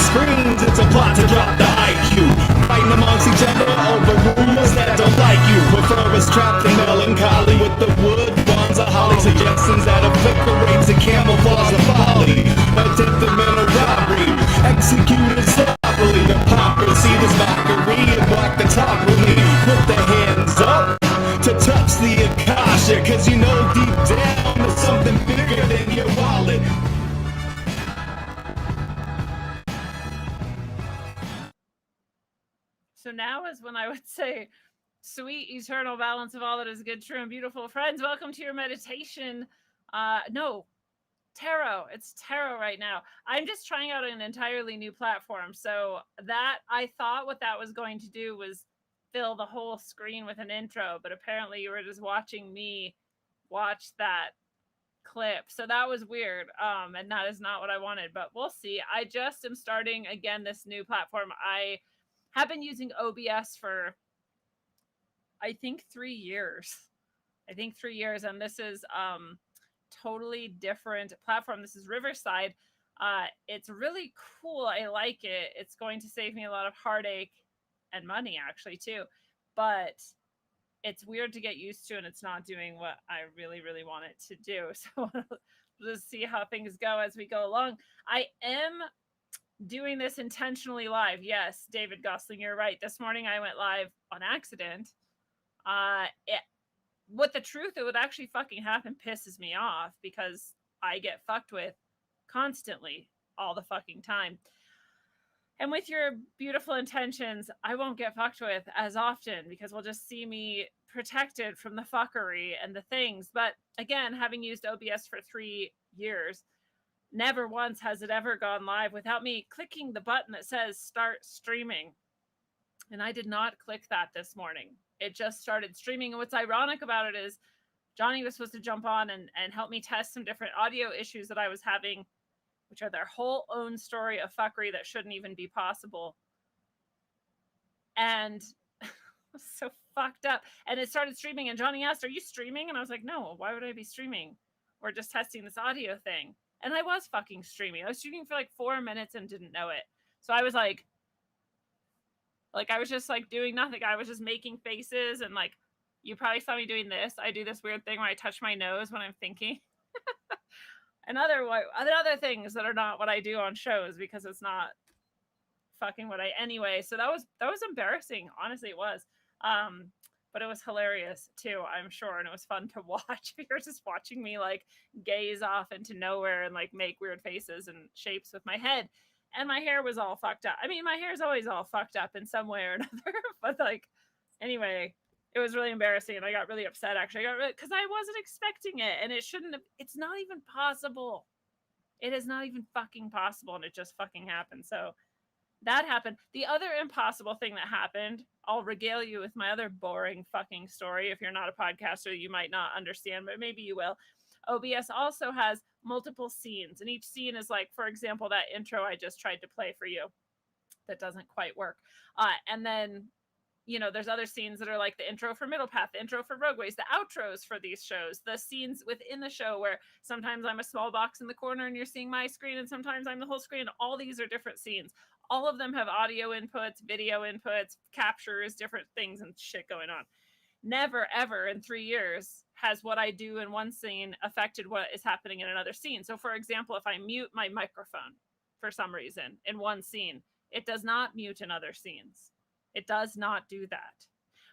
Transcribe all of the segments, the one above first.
screens, it's a plot to drop the IQ. Fighting amongst each other over rumors that don't like you. Prefer us trapped in melancholy with the wood bonds of holly. Suggestions that evaporates and camouflage the folly. Attempted mental robbery, executed sloppily. Hypocrisy, this mockery, and block the talk with me. Put the hands up to touch the Akasha, cause you know deep down there's something bigger than your wallet. So now is when I would say, sweet eternal balance of all that is good, true, and beautiful. Friends, welcome to your meditation. No, tarot. It's tarot right now. I'm just trying out an entirely new platform. So that, I thought what that was going to do was fill the whole screen with an intro, but apparently you were just watching me watch that clip. So that was weird. And that is not what I wanted, but we'll see. I just am starting again this new platform. I have been using OBS for I think 3 years. And this is totally different platform. This is Riverside. It's really cool. I like it. It's going to save me a lot of heartache and money actually too. But it's weird to get used to, and it's not doing what I really, really want it to do. So we'll just see how things go as we go along. I am doing this intentionally live. Yes, David Gosling, you're right. This morning I went live on accident. What the truth, it would actually fucking happen pisses me off because I get fucked with constantly all the fucking time. And with your beautiful intentions, I won't get fucked with as often because we'll just see me protected from the fuckery and the things. But again, having used OBS for 3 years, never once has it ever gone live without me clicking the button that says start streaming. And I did not click that this morning. It just started streaming. And what's ironic about it is Johnny was supposed to jump on and help me test some different audio issues that I was having, which are their whole own story of fuckery that shouldn't even be possible. And so fucked up. And it started streaming, and Johnny asked, are you streaming? And I was like, no, why would I be streaming? We're just testing this audio thing. And I was fucking streaming. I was streaming for like 4 minutes and didn't know it. So I was like I was just like doing nothing. I was just making faces, and like, you probably saw me doing this. I do this weird thing where I touch my nose when I'm thinking. And other things that are not what I do on shows because it's not fucking what I anyway. So that was embarrassing. Honestly, it was. But it was hilarious too, I'm sure, and it was fun to watch. You're just watching me like gaze off into nowhere and like make weird faces and shapes with my head. And my hair was all fucked up. I mean, my hair's always all fucked up in some way or another. But like, anyway, it was really embarrassing, and I got really upset actually. Because I wasn't expecting it, and it shouldn't have. It's not even possible. It is not even fucking possible, and it just fucking happened. So that happened. The other impossible thing that happened, I'll regale you with my other boring fucking story. If you're not a podcaster, you might not understand, but maybe you will. OBS also has multiple scenes, and each scene is like, for example, that intro I just tried to play for you that doesn't quite work. And then, there's other scenes that are like the intro for Middle Path, the intro for Rogueways, the outros for these shows, the scenes within the show where sometimes I'm a small box in the corner and you're seeing my screen, and sometimes I'm the whole screen. All these are different scenes. All of them have audio inputs, video inputs, captures, different things and shit going on. Never, ever in 3 years has what I do in one scene affected what is happening in another scene. So, for example, if I mute my microphone for some reason in one scene, it does not mute in other scenes. It does not do that.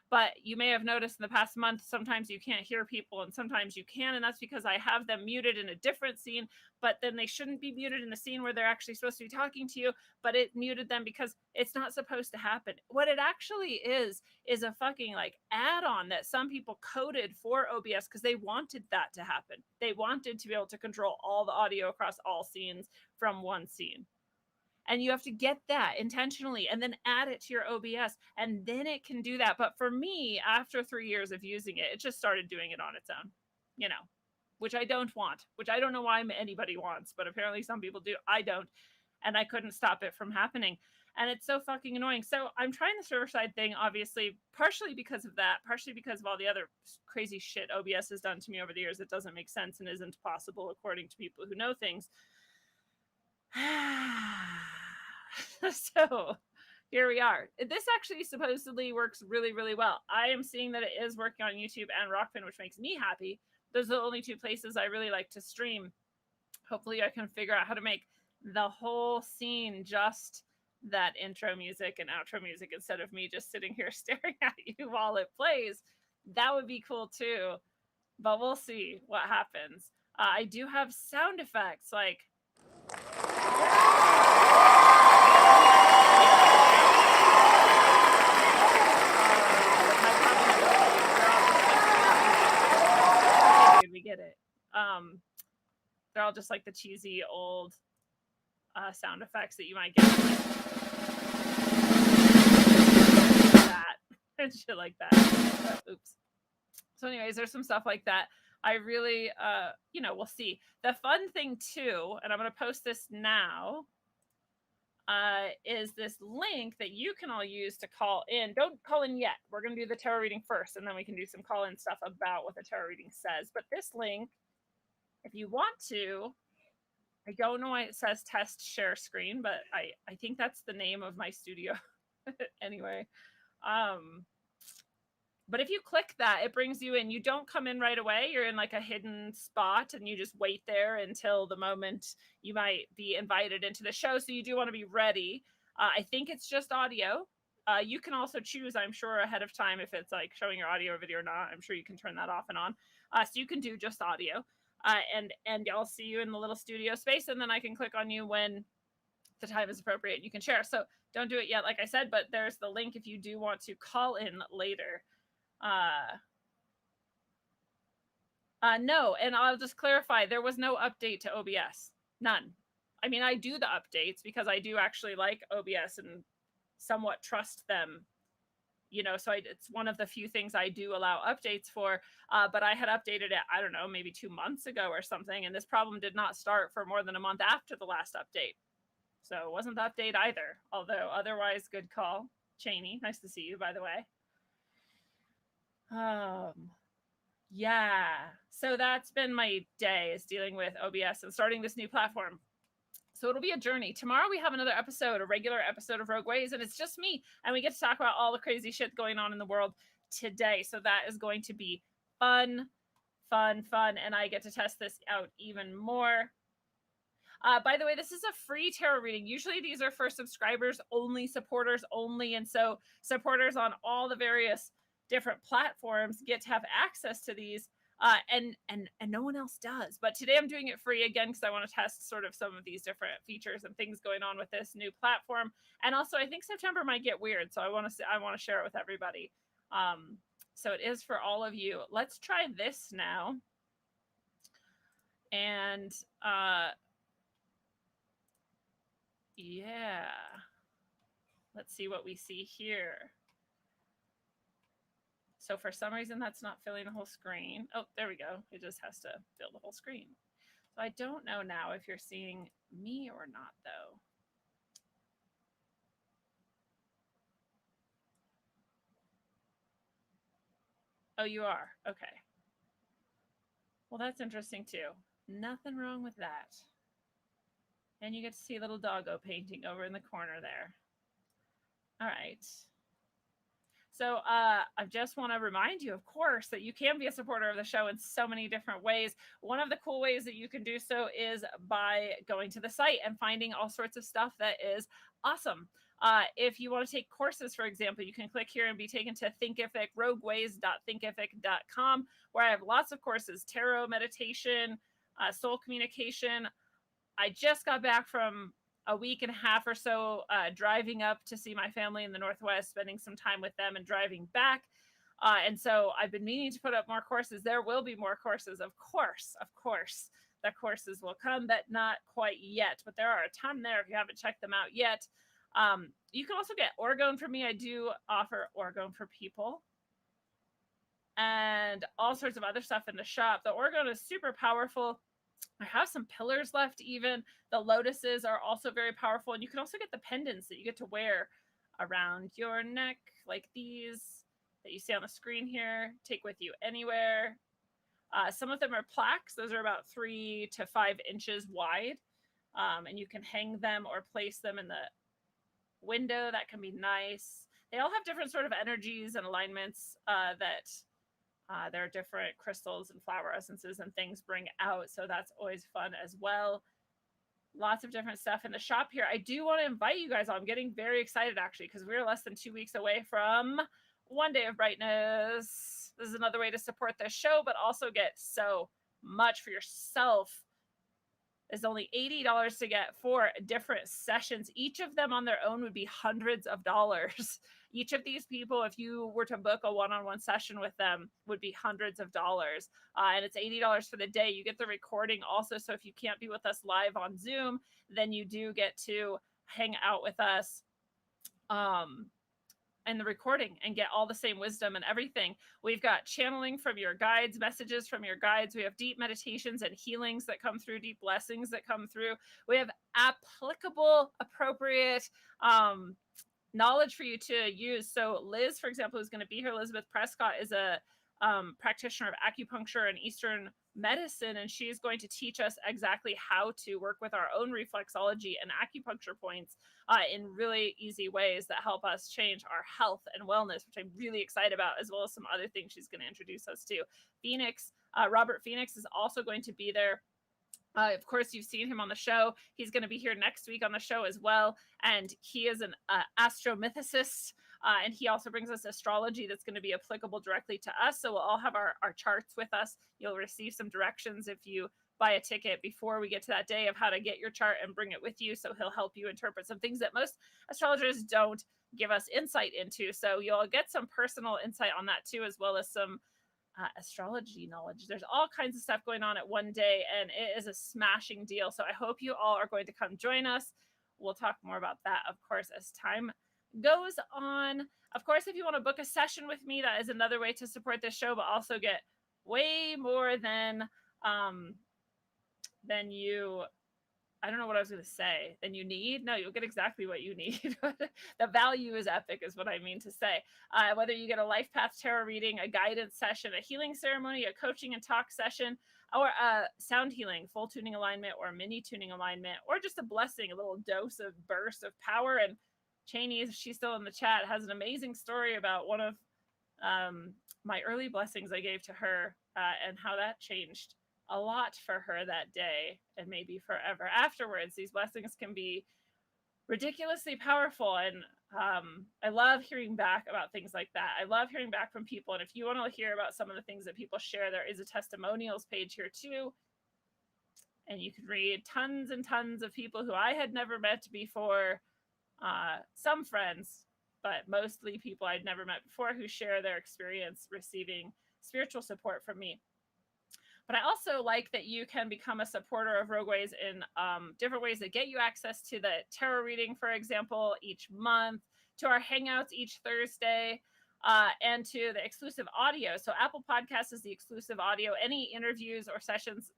But you may have noticed in the past month, sometimes you can't hear people and sometimes you can. And that's because I have them muted in a different scene, but then they shouldn't be muted in the scene where they're actually supposed to be talking to you. But it muted them because it's not supposed to happen. What it actually is a fucking like add-on that some people coded for OBS because they wanted that to happen. They wanted to be able to control all the audio across all scenes from one scene. And you have to get that intentionally and then add it to your OBS, and then it can do that. But for me, after 3 years of using it, it just started doing it on its own, which I don't want, which I don't know why anybody wants, but apparently some people do. I don't. And I couldn't stop it from happening. And it's so fucking annoying. So I'm trying the server side thing, obviously, partially because of that, partially because of all the other crazy shit OBS has done to me over the years. It doesn't make sense and isn't possible according to people who know things. So here we are. This actually supposedly works really, really well. I am seeing that it is working on YouTube and Rockfin, which makes me happy. Those are the only two places I really like to stream. Hopefully I can figure out how to make the whole scene just that intro music and outro music instead of me just sitting here staring at you while it plays. That would be cool too, but we'll see what happens. I do have sound effects like we get it. They're all just like the cheesy old sound effects that you might get like that and shit like that. Oops. So anyways, there's some stuff like that. I really we'll see. The fun thing too, and I'm going to post this now, is this link that you can all use to call in. Don't call in yet. We're going to do the tarot reading first, and then we can do some call-in stuff about what the tarot reading says. But this link, if you want to, I don't know why it says test share screen, but I think that's the name of my studio. Anyway, but if you click that, it brings you in. You don't come in right away. You're in like a hidden spot and you just wait there until the moment you might be invited into the show. So you do want to be ready. I think it's just audio. You can also choose, I'm sure, ahead of time if it's like showing your audio or video or not. I'm sure you can turn that off and on. So you can do just audio. And I'll see you in the little studio space. And then I can click on you when the time is appropriate. You can share. So don't do it yet, like I said, but there's the link if you do want to call in later. No, and I'll just clarify, there was no update to OBS. None. I mean, I do the updates because I do actually like OBS and somewhat trust them, so it's one of the few things I do allow updates for, but I had updated it, I don't know, maybe 2 months ago or something, and this problem did not start for more than a month after the last update. So it wasn't the update either, although otherwise good call. Cheney, nice to see you, by the way. Yeah, so that's been my day, is dealing with OBS and starting this new platform. So it'll be a journey. Tomorrow we have another episode, a regular episode of Rogue Ways, and it's just me, and we get to talk about all the crazy shit going on in the world today. So that is going to be fun, and I get to test this out even more. By the way, this is a free tarot reading. Usually these are for subscribers only, supporters only, and so supporters on all the various different platforms get to have access to these, and no one else does. But today I'm doing it free again because I want to test sort of some of these different features and things going on with this new platform. And also, I think September might get weird, so I want to share it with everybody. So it is for all of you. Let's try this now, and yeah, let's see what we see here. So for some reason, that's not filling the whole screen. Oh, there we go. It just has to fill the whole screen. So I don't know now if you're seeing me or not, though. Oh, you are? Okay. Well, that's interesting, too. Nothing wrong with that. And you get to see a little doggo painting over in the corner there. All right. So I just want to remind you, of course, that you can be a supporter of the show in so many different ways. One of the cool ways that you can do so is by going to the site and finding all sorts of stuff that is awesome. If you want to take courses, for example, you can click here and be taken to Thinkific, rogueways.thinkific.com, where I have lots of courses: tarot, meditation, soul communication. I just got back from a week and a half or so driving up to see my family in the Northwest, spending some time with them and driving back. And so I've been meaning to put up more courses. There will be more courses, of course. The courses will come, but not quite yet. But there are a ton there if you haven't checked them out yet. You can also get orgone from me. I do offer orgone for people and all sorts of other stuff in the shop. The orgone is super powerful. I have some pillars left even. The lotuses are also very powerful. And you can also get the pendants that you get to wear around your neck, like these that you see on the screen here. Take with you anywhere. Some of them are plaques. Those are about 3 to 5 inches wide. And you can hang them or place them in the window that can be nice. They all have different sort of energies and alignments that there are different crystals and flower essences and things bring out. So that's always fun as well. Lots of different stuff in the shop here. I do want to invite you guys on. I'm getting very excited actually because we're less than 2 weeks away from One Day of Brightness. This is another way to support this show, but also get so much for yourself. It's only $80 to get 4 different sessions. Each of them on their own would be hundreds of dollars. Each of these people, if you were to book a one-on-one session with them, would be hundreds of dollars. And it's $80 for the day. You get the recording also. So if you can't be with us live on Zoom, then you do get to hang out with us and the recording and get all the same wisdom and everything. We've got channeling from your guides, messages from your guides. We have deep meditations and healings that come through, deep blessings that come through. We have applicable, appropriate knowledge for you to use. So Liz, for example, who's going to be here, Elizabeth Prescott, is a practitioner of acupuncture and Eastern medicine, and she's going to teach us exactly how to work with our own reflexology and acupuncture points in really easy ways that help us change our health and wellness, which I'm really excited about, as well as some other things she's going to introduce us to. Phoenix, Robert Phoenix is also going to be there. Of course, you've seen him on the show. He's going to be here next week on the show as well. And he is an astromythicist. And he also brings us astrology that's going to be applicable directly to us. So we'll all have our charts with us. You'll receive some directions if you buy a ticket before we get to that day of how to get your chart and bring it with you. So he'll help you interpret some things that most astrologers don't give us insight into. So you'll get some personal insight on that too, as well as some astrology knowledge. There's all kinds of stuff going on at One Day, and it is a smashing deal. So I hope you all are going to come join us. We'll talk more about that, of course, as time goes on. Of course, if you want to book a session with me, that is another way to support this show, but also get way more than you, I don't know what I was going to say, than you need. No, you'll get exactly what you need. The value is epic is what I mean to say. Whether you get a life path tarot reading, a guidance session, a healing ceremony, a coaching and talk session, or a sound healing, full tuning alignment, or mini tuning alignment, or just a blessing, a little dose of burst of power. And Cheney, if she's still in the chat, has an amazing story about one of my early blessings I gave to her and how that changed a lot for her that day and maybe forever afterwards. These blessings can be ridiculously powerful. And I love hearing back about things like that. I love hearing back from people. And if you want to hear about some of the things that people share, there is a testimonials page here too. And you can read tons and tons of people who I had never met before, some friends, but mostly people I'd never met before who share their experience receiving spiritual support from me. But I also like that you can become a supporter of Rogueways in different ways that get you access to the tarot reading, for example, each month, to our hangouts each Thursday, and to the exclusive audio. So Apple Podcasts is the exclusive audio. Any interviews or sessions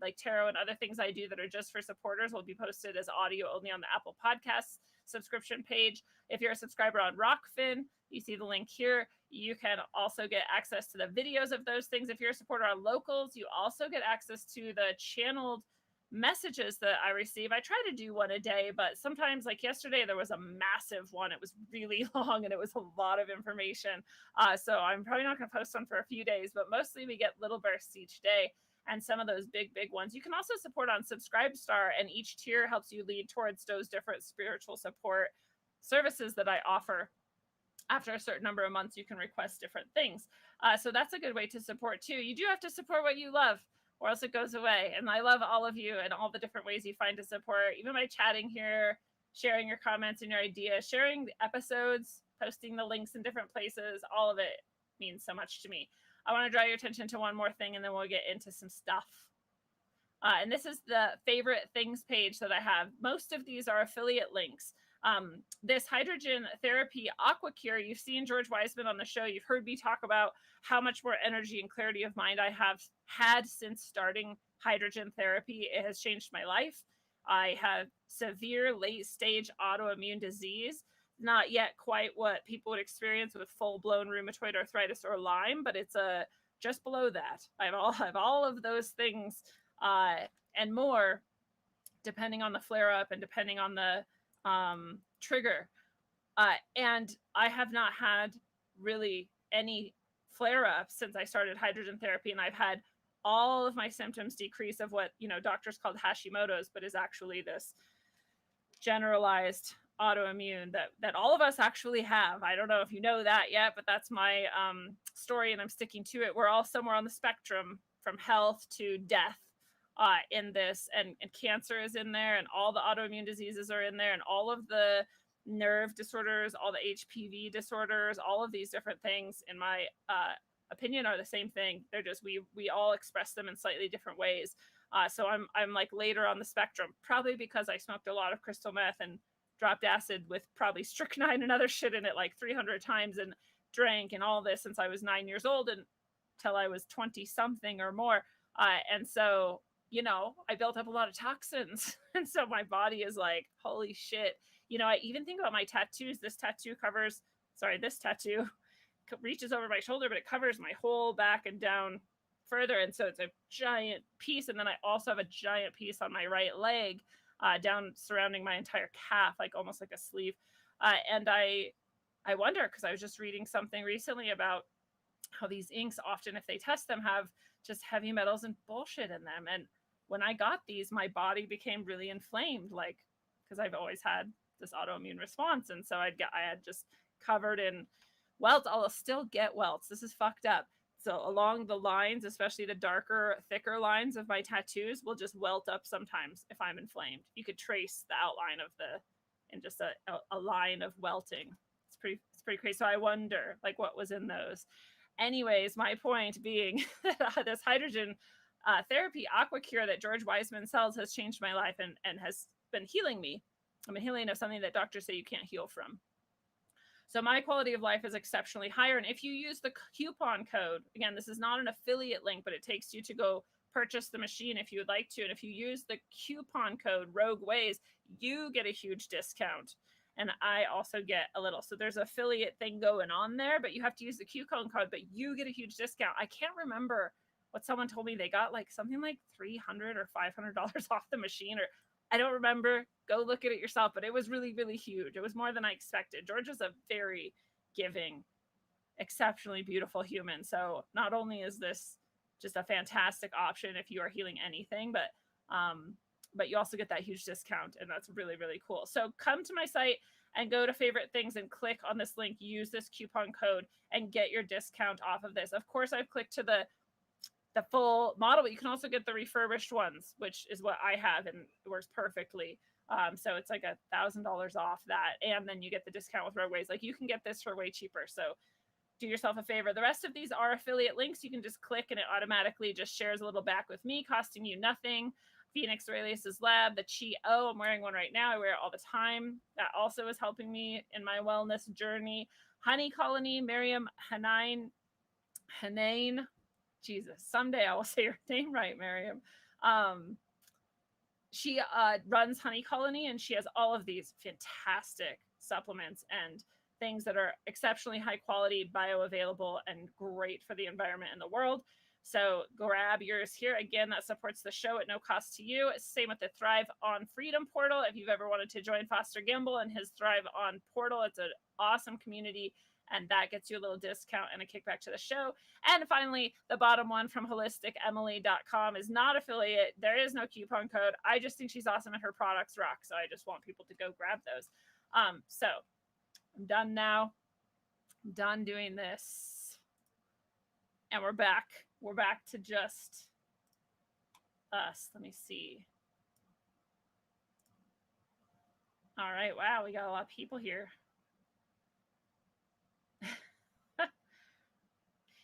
like tarot and other things I do that are just for supporters will be posted as audio only on the Apple Podcasts subscription page. If you're a subscriber on Rockfin, you see the link here. You can also get access to the videos of those things. If you're a supporter on Locals, you also get access to the channeled messages that I receive. I try to do one a day, but sometimes, like yesterday, there was a massive one. It was really long and it was a lot of information. So I'm probably not going to post one for a few days, but mostly we get little bursts each day. And some of those big ones. You can also support on Subscribestar, and each tier helps you lead towards those different spiritual support services that I offer. After a certain number of months, you can request different things. So that's a good way to support too. You do have to support what you love, or else it goes away. And I love all of you and all the different ways you find to support, even by chatting here, sharing your comments and your ideas, sharing the episodes, posting the links in different places. All of it means so much to me. I want to draw your attention to one more thing, and then we'll get into some stuff. And this is the favorite things page that I have. Most of these are affiliate links. This hydrogen therapy AquaCure, you've seen George Wiseman on the show. You've heard me talk about how much more energy and clarity of mind I have had since starting hydrogen therapy. It has changed my life. I have severe late-stage autoimmune disease. Not yet quite what people would experience with full-blown rheumatoid arthritis or Lyme, but it's just below that. I have all of those things and more, depending on the flare-up and depending on the trigger. And I have not had really any flare up since I started hydrogen therapy. And I've had all of my symptoms decrease of what, doctors called Hashimoto's, but is actually this generalized autoimmune that all of us actually have. I don't know if you know that yet, but that's my story, and I'm sticking to it. We're all somewhere on the spectrum from health to death in this, and cancer is in there, and all the autoimmune diseases are in there, and all of the nerve disorders, all the HPV disorders, all of these different things, in my opinion, are the same thing. They're just we all express them in slightly different ways. So I'm like later on the spectrum, probably because I smoked a lot of crystal meth and dropped acid with probably strychnine and other shit in it like 300 times, and drank and all this since I was 9 years old and till I was 20 something or more. And so, I built up a lot of toxins. And so my body is like, holy shit. I even think about my tattoos. This tattoo reaches over my shoulder, but it covers my whole back and down further. And so it's a giant piece. And then I also have a giant piece on my right leg down surrounding my entire calf, like almost like a sleeve. And I wonder, because I was just reading something recently about how these inks often, if they test them, have just heavy metals and bullshit in them. And when I got these, my body became really inflamed, like, because I've always had this autoimmune response. And so I had just covered in welts. I'll still get welts. This is fucked up. So along the lines, especially the darker, thicker lines of my tattoos, will just welt up sometimes if I'm inflamed. You could trace the outline of in just a line of welting. It's pretty crazy. So I wonder, like, what was in those. Anyways, my point being that this hydrogen therapy AquaCure that George Wiseman sells has changed my life and has been healing me. I'm a healing of something that doctors say you can't heal from. So my quality of life is exceptionally higher. And if you use the coupon code, again, this is not an affiliate link, but it takes you to go purchase the machine if you would like to. And if you use the coupon code Rogue Ways, you get a huge discount. And I also get a little. So there's an affiliate thing going on there, but you have to use the coupon code, but you get a huge discount. I can't remember what someone told me. They got like something like $300 or $500 off the machine, or I don't remember. Go look at it yourself, but it was really, really huge. It was more than I expected. George is a very giving, exceptionally beautiful human. So not only is this just a fantastic option if you are healing anything, but you also get that huge discount, and that's really, really cool. So come to my site and go to favorite things and click on this link, use this coupon code, and get your discount off of this. Of course, I've clicked to the full model, but you can also get the refurbished ones, which is what I have, and it works perfectly. So it's like $1,000 off that, and then you get the discount with Rogue Ways. Like, you can get this for way cheaper. So do yourself a favor. The rest of these are affiliate links. You can just click and it automatically just shares a little back with me, costing you nothing. Phoenix Aurelius's Lab, the Chi O, I'm wearing one right now. I wear it all the time. That also is helping me in my wellness journey. Honey Colony, Miriam Hanain. Jesus, someday I will say your name right, Miriam. She runs Honey Colony, and she has all of these fantastic supplements and things that are exceptionally high quality, bioavailable, and great for the environment and the world. So grab yours here. Again, that supports the show at no cost to you. Same with the Thrive on Freedom portal. If you've ever wanted to join Foster Gamble and his Thrive on portal, it's an awesome community, and that gets you a little discount and a kickback to the show. And finally, the bottom one from holistiCemily.com is not affiliate. There is no coupon code. I just think she's awesome and her products rock. So I just want people to go grab those. So I'm done now. I'm done doing this. And we're back. We're back to just us. Let me see. All right. Wow, we got a lot of people here.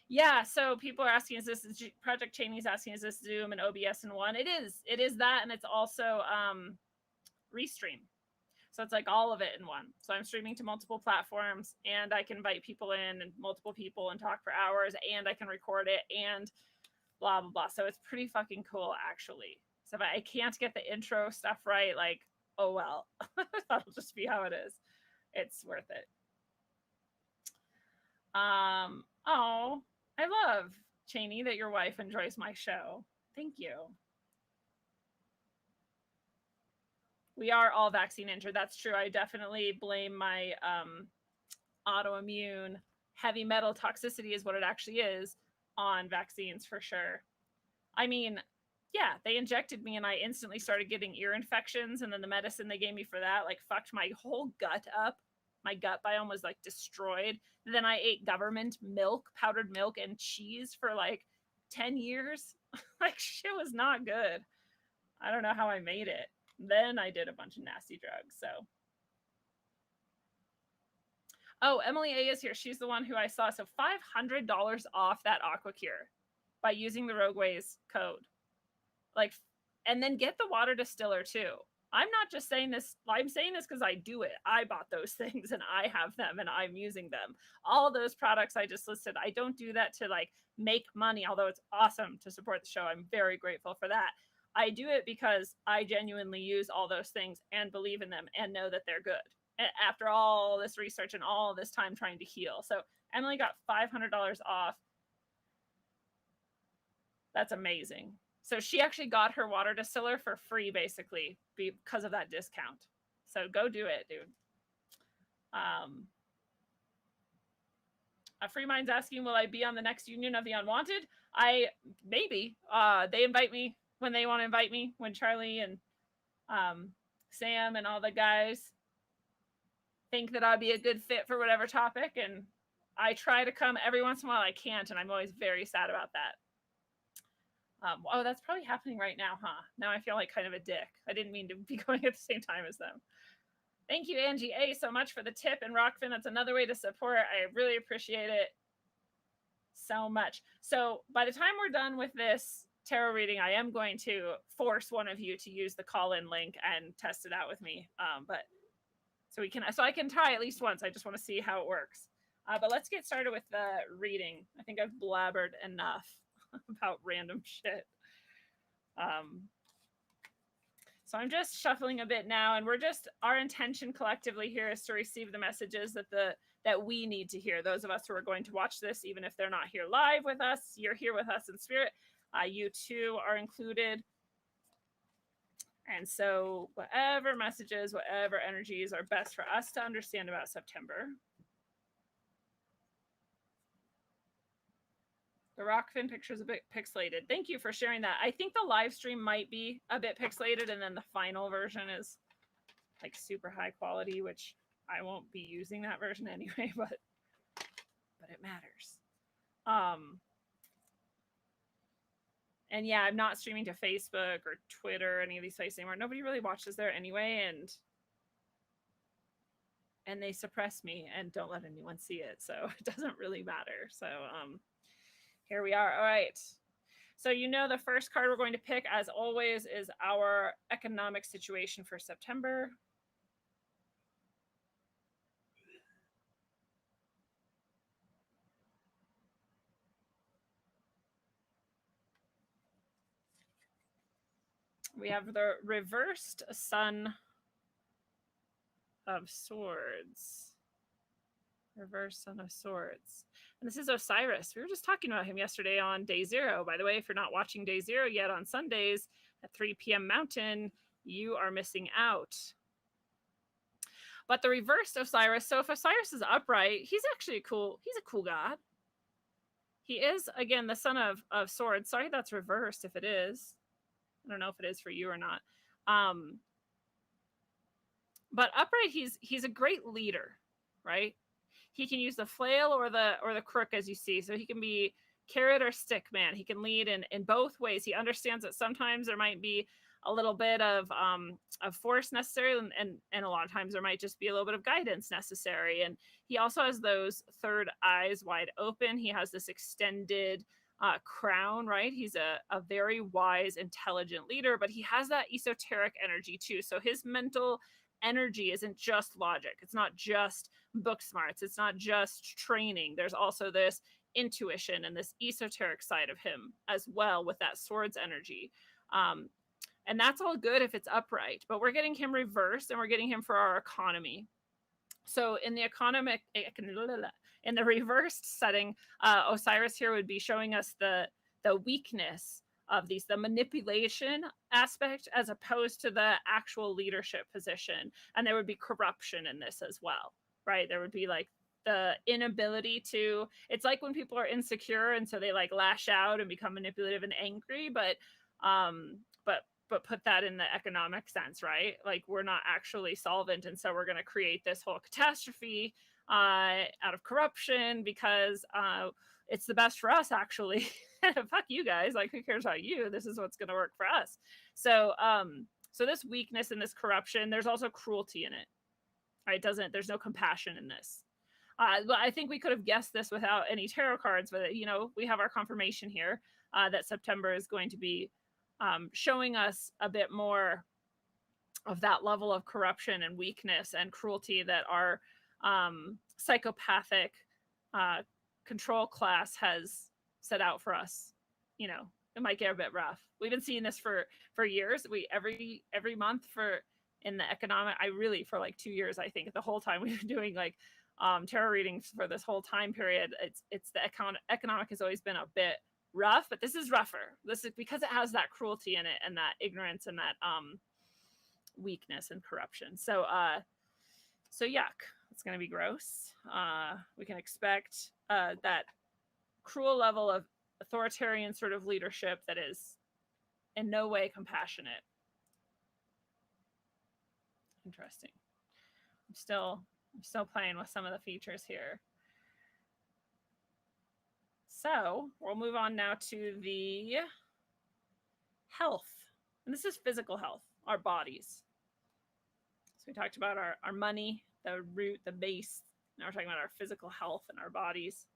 Yeah, so people are asking, is this Project Cheney's asking, is this Zoom and OBS in one? It is that, and it's also Restream. So it's like all of it in one. So I'm streaming to multiple platforms, and I can invite people in and multiple people and talk for hours, and I can record it and blah, blah, blah. So it's pretty fucking cool, actually. So if I can't get the intro stuff right, like, oh well, that'll just be how it is. It's worth it. Oh, I love, Cheney, that your wife enjoys my show. Thank you. We are all vaccine injured. That's true. I definitely blame my autoimmune heavy metal toxicity is what it actually is on vaccines for sure. I mean, yeah, they injected me and I instantly started getting ear infections, and then the medicine they gave me for that like fucked my whole gut up. My gut biome was like destroyed. And then I ate government milk, powdered milk and cheese for like 10 years. Like shit was not good. I don't know how I made it. Then I did a bunch of nasty drugs. So oh, Emily A is here. She's the one who I saw. So $500 off that AquaCure by using the Rogueways code. Like, and then get the water distiller too. I'm not just saying this, I'm saying this because I do it. I bought those things and I have them and I'm using them. All those products I just listed, I don't do that to like make money, although it's awesome to support the show. I'm very grateful for that. I do it because I genuinely use all those things and believe in them and know that they're good after all this research and all this time trying to heal. So Emily got $500 off. That's amazing. So she actually got her water distiller for free, basically, because of that discount. So go do it, dude. A Free Mind's asking, will I be on the next Union of the Unwanted? Maybe. They invite me when they want to invite me, when Charlie and Sam and all the guys think that I'd be a good fit for whatever topic. And I try to come every once in a while. I can't, and I'm always very sad about that. Oh, that's probably happening right now, huh? Now I feel like kind of a dick. I didn't mean to be going at the same time as them. Thank you, Angie A, so much for the tip. And Rockfin, that's another way to support. I really appreciate it so much. So by the time we're done with this tarot reading, I am going to force one of you to use the call-in link and test it out with me. But so I can try at least once. I just want to see how it works. But let's get started with the reading. I think I've blabbered enough about random shit. So I'm just shuffling a bit now, and our intention collectively here is to receive the messages that we need to hear. Those of us who are going to watch this, even if they're not here live with us, you're here with us in spirit. You too are included. And so whatever messages, whatever energies are best for us to understand about September. The Rockfin picture is a bit pixelated. Thank you for sharing that. I think the live stream might be a bit pixelated, and then the final version is like super high quality, which I won't be using that version anyway, but it matters. And yeah, I'm not streaming to Facebook or Twitter, any of these places anymore. Nobody really watches there anyway, and they suppress me and don't let anyone see it, so it doesn't really matter. So here we are. All right. So the first card we're going to pick, as always, is our economic situation for September. We have the reversed Son of Swords. Reverse Son of Swords. And this is Osiris. We were just talking about him yesterday on day 0. By the way, if you're not watching day 0 yet on Sundays at 3 p.m. Mountain, you are missing out. But the reversed Osiris, so if Osiris is upright, he's actually he's a cool god. He is, again, the Son of Swords. Sorry, that's reversed if it is. I don't know if it is for you or not. But upright, he's a great leader, right? He can use the flail or the crook, as you see. So he can be carrot or stick man. He can lead in both ways. He understands that sometimes there might be a little bit of force necessary, and a lot of times there might just be a little bit of guidance necessary. And he also has those third eyes wide open. He has this extended crown, right? He's a very wise, intelligent leader, but he has that esoteric energy too. So his mental energy isn't just logic. It's not just book smarts. It's not just training. There's also this intuition and this esoteric side of him as well with that swords energy. And that's all good if it's upright, but we're getting him reversed, and we're getting him for our economy. So in the reversed setting, Osiris here would be showing us the weakness of these, the manipulation aspect as opposed to the actual leadership position. And there would be corruption in this as well, right? There would be like the inability to, it's like when people are insecure and so they like lash out and become manipulative and angry, um but put that in the economic sense, right? Like we're not actually solvent, and so we're going to create this whole catastrophe out of corruption because it's the best for us, actually. Fuck you guys, like who cares about you? This is what's going to work for us. So this weakness and this corruption, there's also cruelty in it, right? There's no compassion in this. I think we could have guessed this without any tarot cards, but you know, we have our confirmation here that September is going to be showing us a bit more of that level of corruption and weakness and cruelty that our psychopathic control class has set out for us. You know, it might get a bit rough. We've been seeing this for years. We every month in the economic, for like 2 years, I think, the whole time we've been doing like tarot readings for this whole time period. It's the economic has always been a bit rough, but this is rougher. This is because it has that cruelty in it and that ignorance and that weakness and corruption. So yuck. It's going to be gross. We can expect that cruel level of authoritarian sort of leadership that is in no way compassionate. Interesting. I'm still playing with some of the features here. So we'll move on now to the health. And this is physical health, our bodies. So we talked about our money, the root, the base. Now we're talking about our physical health and our bodies.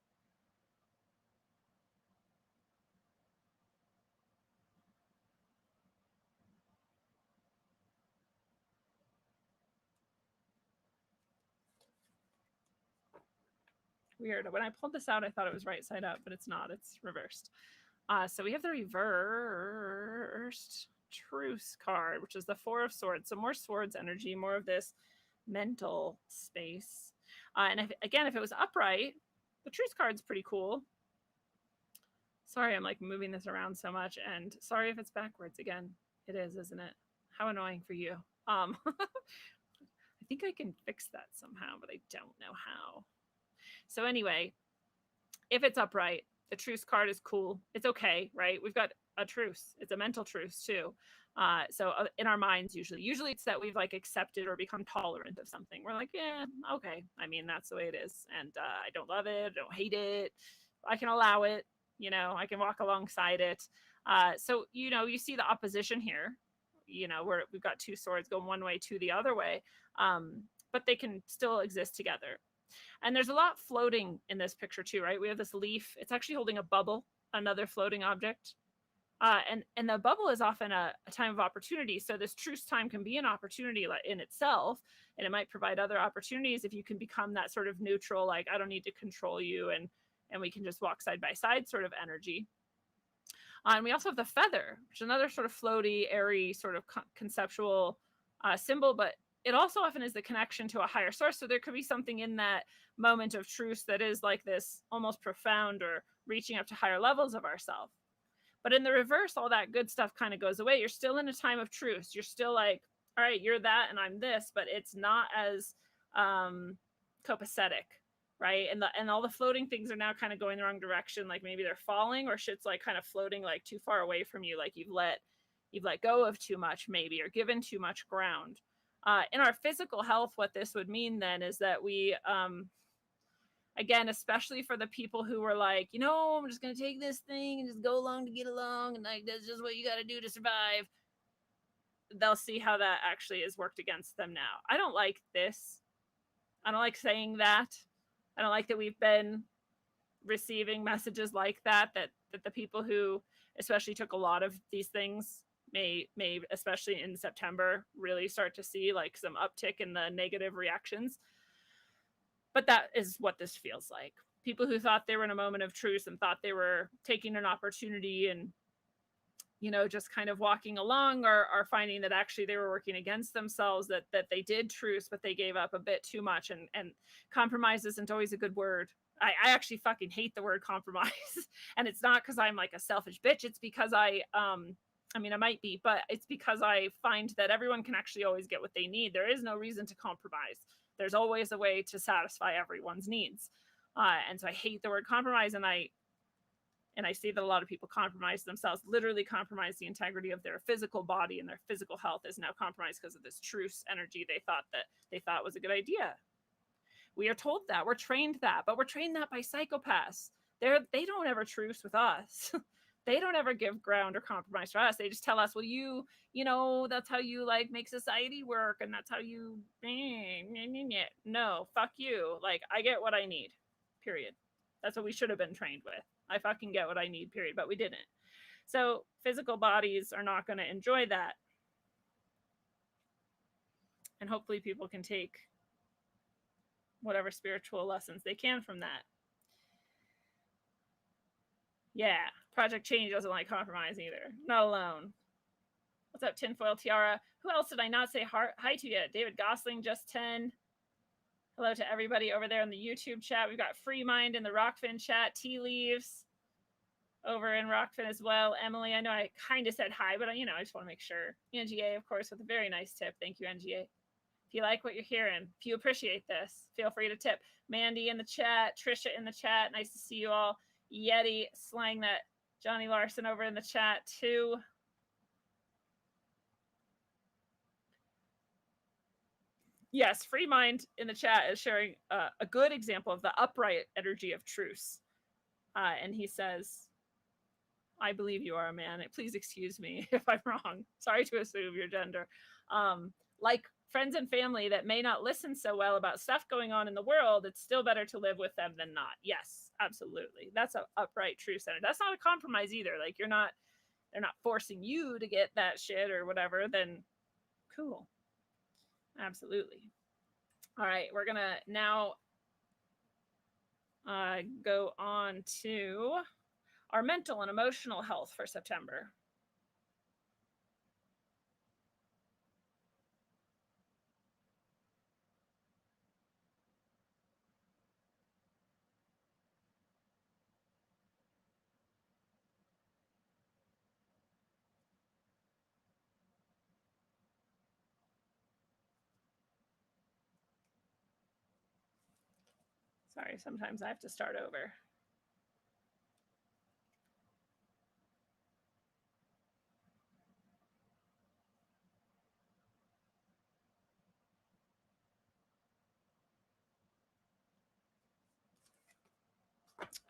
Weird. When I pulled this out, I thought it was right side up, but it's not. It's reversed. So we have the reversed truce card, which is the Four of Swords. So more swords energy, more of this mental space. And if it was upright, the truce card's pretty cool. Sorry, I'm like moving this around so much, and sorry if it's backwards again. It is, isn't it? How annoying for you. I think I can fix that somehow, but I don't know how. So anyway, if it's upright, the truce card is cool. It's okay, right? We've got a truce. It's a mental truce too. So in our minds, usually it's that we've like accepted or become tolerant of something. We're like, yeah, okay. I mean, that's the way it is. And I don't love it. I don't hate it. I can allow it. You know, I can walk alongside it. So, you know, you see the opposition here, you know, where we've got two swords going one way to the other way. But they can still exist together. And there's a lot floating in this picture too, right? We have this leaf. It's actually holding a bubble, another floating object. And the bubble is often a time of opportunity. So this truce time can be an opportunity in itself, and it might provide other opportunities if you can become that sort of neutral, like I don't need to control you, and we can just walk side by side sort of energy. And we also have the feather, which is another sort of floaty, airy sort of conceptual symbol, but it also often is the connection to a higher source. So there could be something in that moment of truce that is like this almost profound or reaching up to higher levels of ourselves. But in the reverse, all that good stuff kind of goes away. You're still in a time of truce. You're still like, all right, you're that and I'm this, but it's not as copacetic, right? And all the floating things are now kind of going the wrong direction. Like maybe they're falling, or shit's like kind of floating like too far away from you. Like you've let go of too much maybe, or given too much ground. In our physical health, what this would mean then is that we, again, especially for the people who were like, you know, I'm just going to take this thing and just go along to get along, and like that's just what you got to do to survive. They'll see how that actually is worked against them now. I don't like this. I don't like saying that. I don't like that we've been receiving messages like that the people who especially took a lot of these things may especially in September really start to see like some uptick in the negative reactions. But that is what this feels like. People who thought they were in a moment of truce and thought they were taking an opportunity and, you know, just kind of walking along are finding that actually they were working against themselves, that they did truce, but they gave up a bit too much. And compromise isn't always a good word. I actually fucking hate the word compromise. And it's not because I'm like a selfish bitch. It's because I mean, I might be, but it's because I find that everyone can actually always get what they need. There is no reason to compromise. There's always a way to satisfy everyone's needs. And so I hate the word compromise, and I see that a lot of people compromise themselves, literally compromise the integrity of their physical body, and their physical health is now compromised because of this truce energy they thought was a good idea. We are told that, we're trained that, but we're trained that by psychopaths. They don't ever truce with us. They don't ever give ground or compromise to us. They just tell us, well, you know, that's how you like make society work, and that's how you no, fuck you. Like, I get what I need. Period. That's what we should have been trained with. I fucking get what I need, period. But we didn't. So physical bodies are not going to enjoy that. And hopefully people can take whatever spiritual lessons they can from that. Yeah, Project Change doesn't like compromise either. Not alone. What's up, Tinfoil Tiara? Who else did I not say hi to yet? David Gosling, just 10. Hello to everybody over there in the YouTube chat. We've got Free Mind in the Rockfin chat. Tea Leaves over in Rockfin as well. Emily, I know I kind of said hi, but I just want to make sure. NGA, of course, with a very nice tip. Thank you, NGA. If you like what you're hearing, if you appreciate this, feel free to tip. Mandy in the chat, Trisha in the chat. Nice to see you all. Yeti slang that Johnny Larson over in the chat too. Yes, Free Mind in the chat is sharing a good example of the upright energy of truce. And he says, I believe you are a man. Please excuse me if I'm wrong. Sorry to assume your gender. Like friends and family that may not listen so well about stuff going on in the world, it's still better to live with them than not. Yes, absolutely. That's an upright truth center. That's not a compromise either. Like, they're not forcing you to get that shit or whatever. Then cool. Absolutely. All right, we're gonna now go on to our mental and emotional health for September. Sorry, sometimes I have to start over.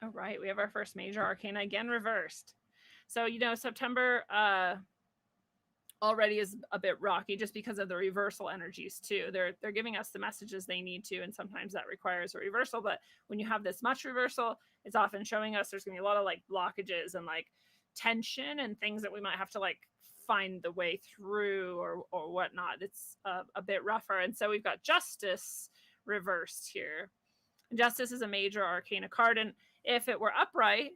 All right, we have our first major arcana again reversed. So, September already is a bit rocky just because of the reversal energies too. They're giving us the messages they need to, and sometimes that requires a reversal. But when you have this much reversal, it's often showing us there's gonna be a lot of like blockages and like tension and things that we might have to like find the way through or whatnot. It's a bit rougher. And so we've got Justice reversed here. And Justice is a major arcana card, and if it were upright,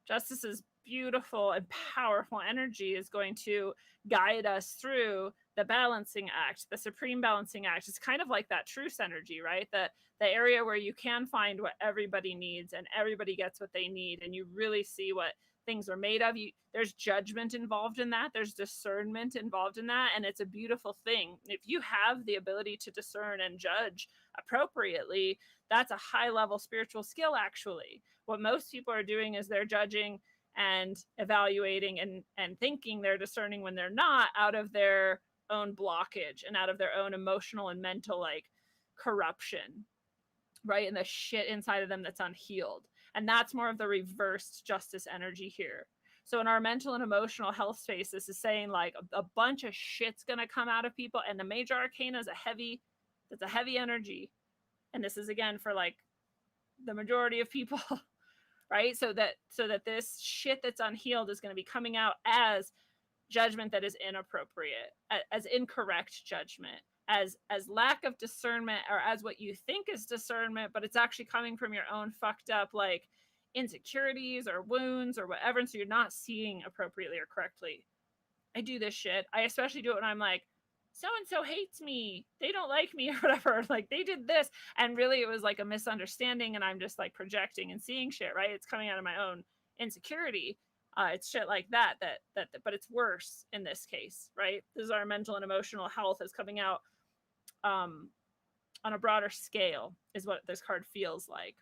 Justice's beautiful and powerful energy is going to guide us through the balancing act, the supreme balancing act. It's kind of like that truce energy, right? The area where you can find what everybody needs and everybody gets what they need, and you really see what things are made of. There's judgment involved in that. There's discernment involved in that, and it's a beautiful thing. If you have the ability to discern and judge appropriately, that's a high level spiritual skill. Actually, what most people are doing is they're judging and evaluating and thinking they're discerning when they're not, out of their own blockage and out of their own emotional and mental like corruption, right? And the shit inside of them that's unhealed. And that's more of the reversed Justice energy here. So in our mental and emotional health space, this is saying like a bunch of shit's gonna come out of people, and the major arcana is a heavy energy. And this is again for like the majority of people, right? So that this shit that's unhealed is going to be coming out as judgment that is inappropriate, as incorrect judgment, as lack of discernment, or as what you think is discernment, but it's actually coming from your own fucked up like insecurities or wounds or whatever. And so you're not seeing appropriately or correctly. I do this shit. I especially do it when I'm like so and so hates me, they don't like me, or whatever, like they did this. And really it was like a misunderstanding, and I'm just like projecting and seeing shit, right? It's coming out of my own insecurity. It's shit like that, but it's worse in this case, right? This is our mental and emotional health is coming out um on a broader scale, is what this card feels like.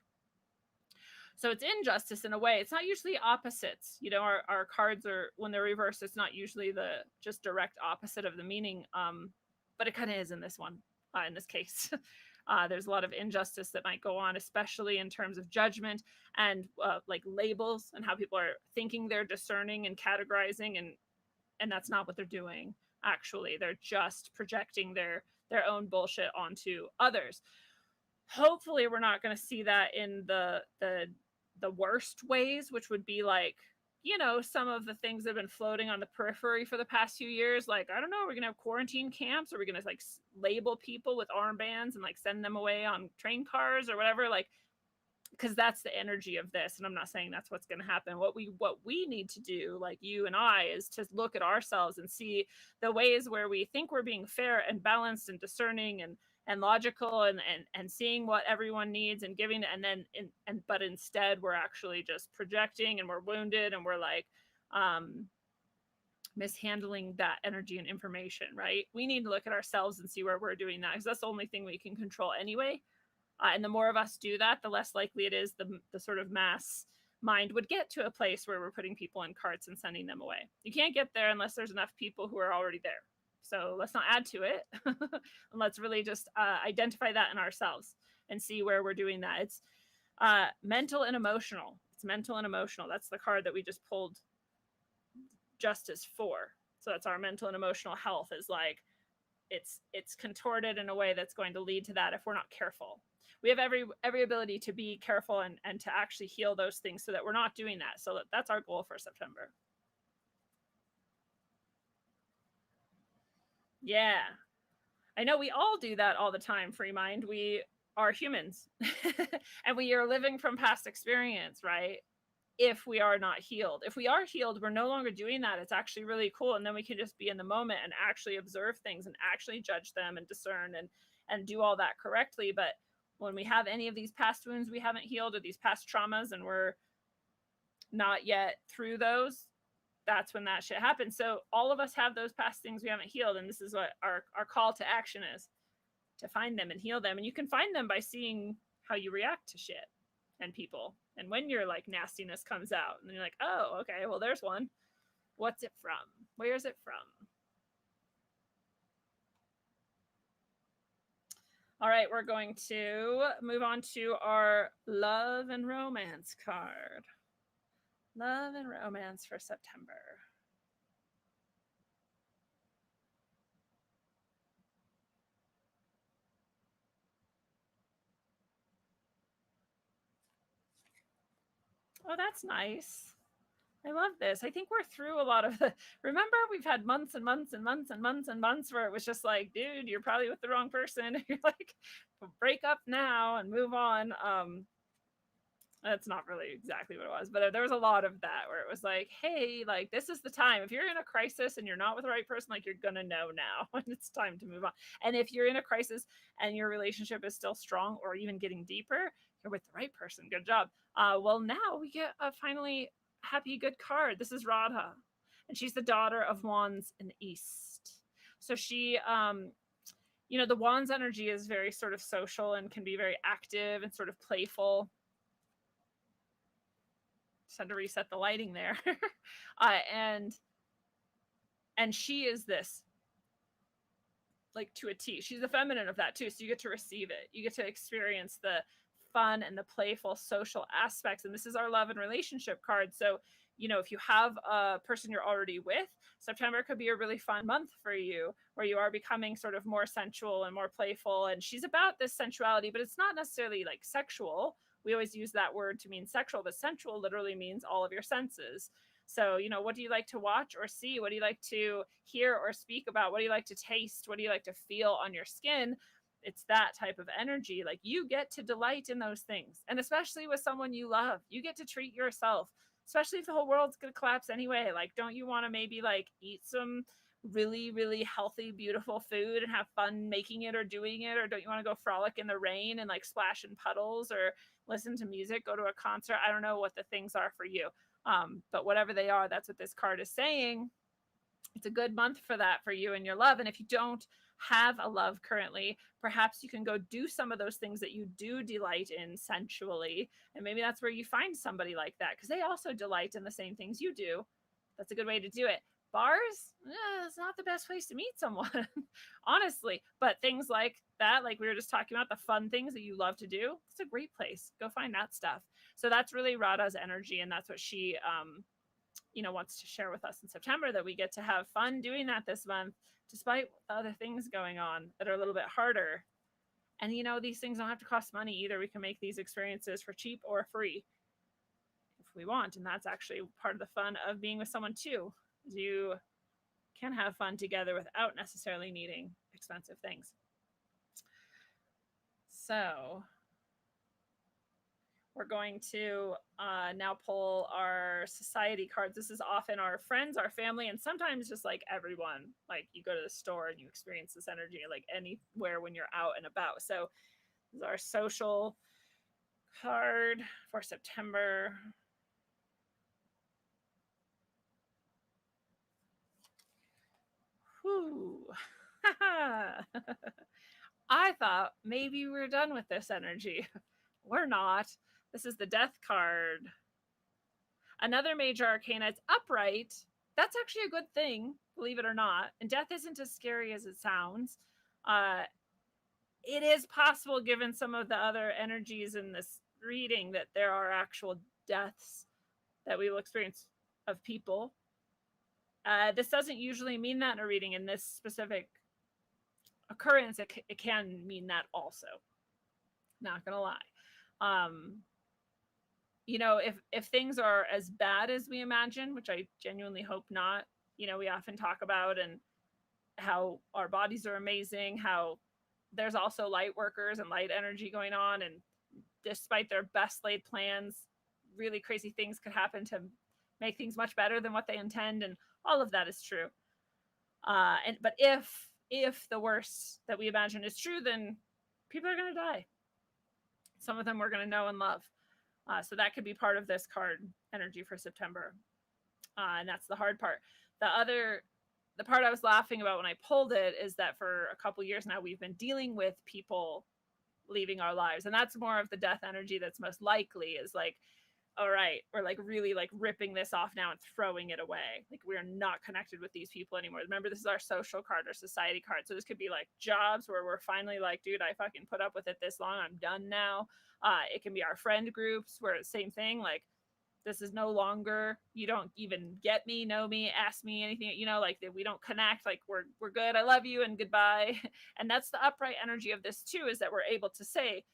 So it's injustice in a way. It's not usually opposites. You know, our cards are, when they're reversed, it's not usually the just direct opposite of the meaning. But it kind of is in this one, in this case. There's a lot of injustice that might go on, especially in terms of judgment and like labels, and how people are thinking they're discerning and categorizing, and that's not what they're doing. Actually, they're just projecting their own bullshit onto others. Hopefully we're not going to see that in the worst ways, which would be like, you know, some of the things that have been floating on the periphery for the past few years. Like, I don't know, we're going to have quarantine camps? Are we going to like label people with armbands and like send them away on train cars or whatever? Like, because that's the energy of this. And I'm not saying that's what's going to happen. What we need to do, like you and I, is to look at ourselves and see the ways where we think we're being fair and balanced and discerning and logical, and seeing what everyone needs and giving, and then but instead we're actually just projecting, and we're wounded, and we're like mishandling that energy and information, right? We need to look at ourselves and see where we're doing that, because that's the only thing we can control anyway. And the more of us do that, the less likely it is the sort of mass mind would get to a place where we're putting people in carts and sending them away. You can't get there unless there's enough people who are already there. So let's not add to it. And let's really just identify that in ourselves and see where we're doing that. It's mental and emotional. It's mental and emotional. That's the card that we just pulled justice for. So that's our mental and emotional health, is like it's contorted in a way that's going to lead to that if we're not careful. We have every ability to be careful and to actually heal those things so that we're not doing that. So that's our goal for September. Yeah. I know we all do that all the time, Free Mind. We are humans and we are living from past experience, right? If we are not healed. If we are healed, we're no longer doing that. It's actually really cool. And then we can just be in the moment and actually observe things and actually judge them and discern and do all that correctly. But when we have any of these past wounds we haven't healed, or these past traumas, and we're not yet through those, that's when that shit happens. So all of us have those past things we haven't healed. And this is what our call to action is, to find them and heal them. And you can find them by seeing how you react to shit and people. And when your like nastiness comes out, and you're like, oh, okay, well, there's one. What's it from? Where's it from? All right, we're going to move on to our love and romance card. Love and romance for September. Oh, that's nice. I love this. I think we're through a lot of the, remember, we've had months and months and months and months and months where it was just like, dude, you're probably with the wrong person. You're like, break up now and move on. That's not really exactly what it was, but there was a lot of that where it was like, hey, like, this is the time. If you're in a crisis and you're not with the right person, like, you're gonna know now when it's time to move on. And if you're in a crisis and your relationship is still strong or even getting deeper, you're with the right person. Good job. Well, now we get a finally happy, good card. This is Radha, and she's the daughter of Wands in the East. So she, you know, the Wands energy is very sort of social and can be very active and sort of playful. Just had to reset the lighting there. And she is this, like, to a T. She's the feminine of that too. So you get to receive it. You get to experience the fun and the playful social aspects. And this is our love and relationship card. So, you know, if you have a person you're already with, September could be a really fun month for you, where you are becoming sort of more sensual and more playful. And she's about this sensuality, but it's not necessarily like sexual. We always use that word to mean sexual, but sensual literally means all of your senses. So, you know, what do you like to watch or see? What do you like to hear or speak about? What do you like to taste? What do you like to feel on your skin? It's that type of energy. Like, you get to delight in those things. And especially with someone you love, you get to treat yourself especially if the whole world's going to collapse anyway. Like, don't you want to maybe like eat some really, really healthy, beautiful food and have fun making it or doing it? Or don't you want to go frolic in the rain and like splash in puddles or listen to music, go to a concert? I don't know what the things are for you. But whatever they are, that's what this card is saying. It's a good month for that, for you and your love. And if you don't have a love currently, perhaps you can go do some of those things that you do delight in sensually. And maybe that's where you find somebody like that, because they also delight in the same things you do. That's a good way to do it. Bars, it's not the best place to meet someone, honestly. But things like that, like we were just talking about, the fun things that you love to do, it's a great place. Go find that stuff. So that's really Radha's energy, and that's what she wants to share with us in September, that we get to have fun doing that this month, despite the other things going on that are a little bit harder. And these things don't have to cost money either. We can make these experiences for cheap or free if we want. And that's actually part of the fun of being with someone too. You can have fun together without necessarily needing expensive things. So we're going to now pull our society cards. This is often our friends, our family, and sometimes just like everyone. Like you go to the store and you experience this energy like anywhere when you're out and about. So this is our social card for September. Whew. I thought maybe we're done with this energy. We're not. This is the Death card. Another major arcana. It's upright. That's actually a good thing, believe it or not. And death isn't as scary as it sounds. It is possible, given some of the other energies in this reading, that there are actual deaths that we will experience of people. This doesn't usually mean that in a reading. In this specific occurrence, it can mean that also. Not gonna lie. If things are as bad as we imagine, which I genuinely hope not, we often talk about and how our bodies are amazing, how there's also light workers and light energy going on, and despite their best laid plans, really crazy things could happen to make things much better than what they intend, and all of that is true. But if the worst that we imagine is true, then people are going to die. Some of them we're going to know and love. So that could be part of this card energy for September. And that's the hard part. The part I was laughing about when I pulled it is that for a couple years now, we've been dealing with people leaving our lives. And that's more of the death energy that's most likely, is like, all right, we're like really like ripping this off now and throwing it away. Like we're not connected with these people anymore. Remember, this is our social card, our society card. So this could be like jobs where we're finally like, dude, I fucking put up with it this long. I'm done now. It can be our friend groups where it's the same thing. Like, this is no longer, you don't even get me, know me, ask me anything, like that we don't connect, like we're good, I love you, and goodbye. And that's the upright energy of this too, is that we're able to say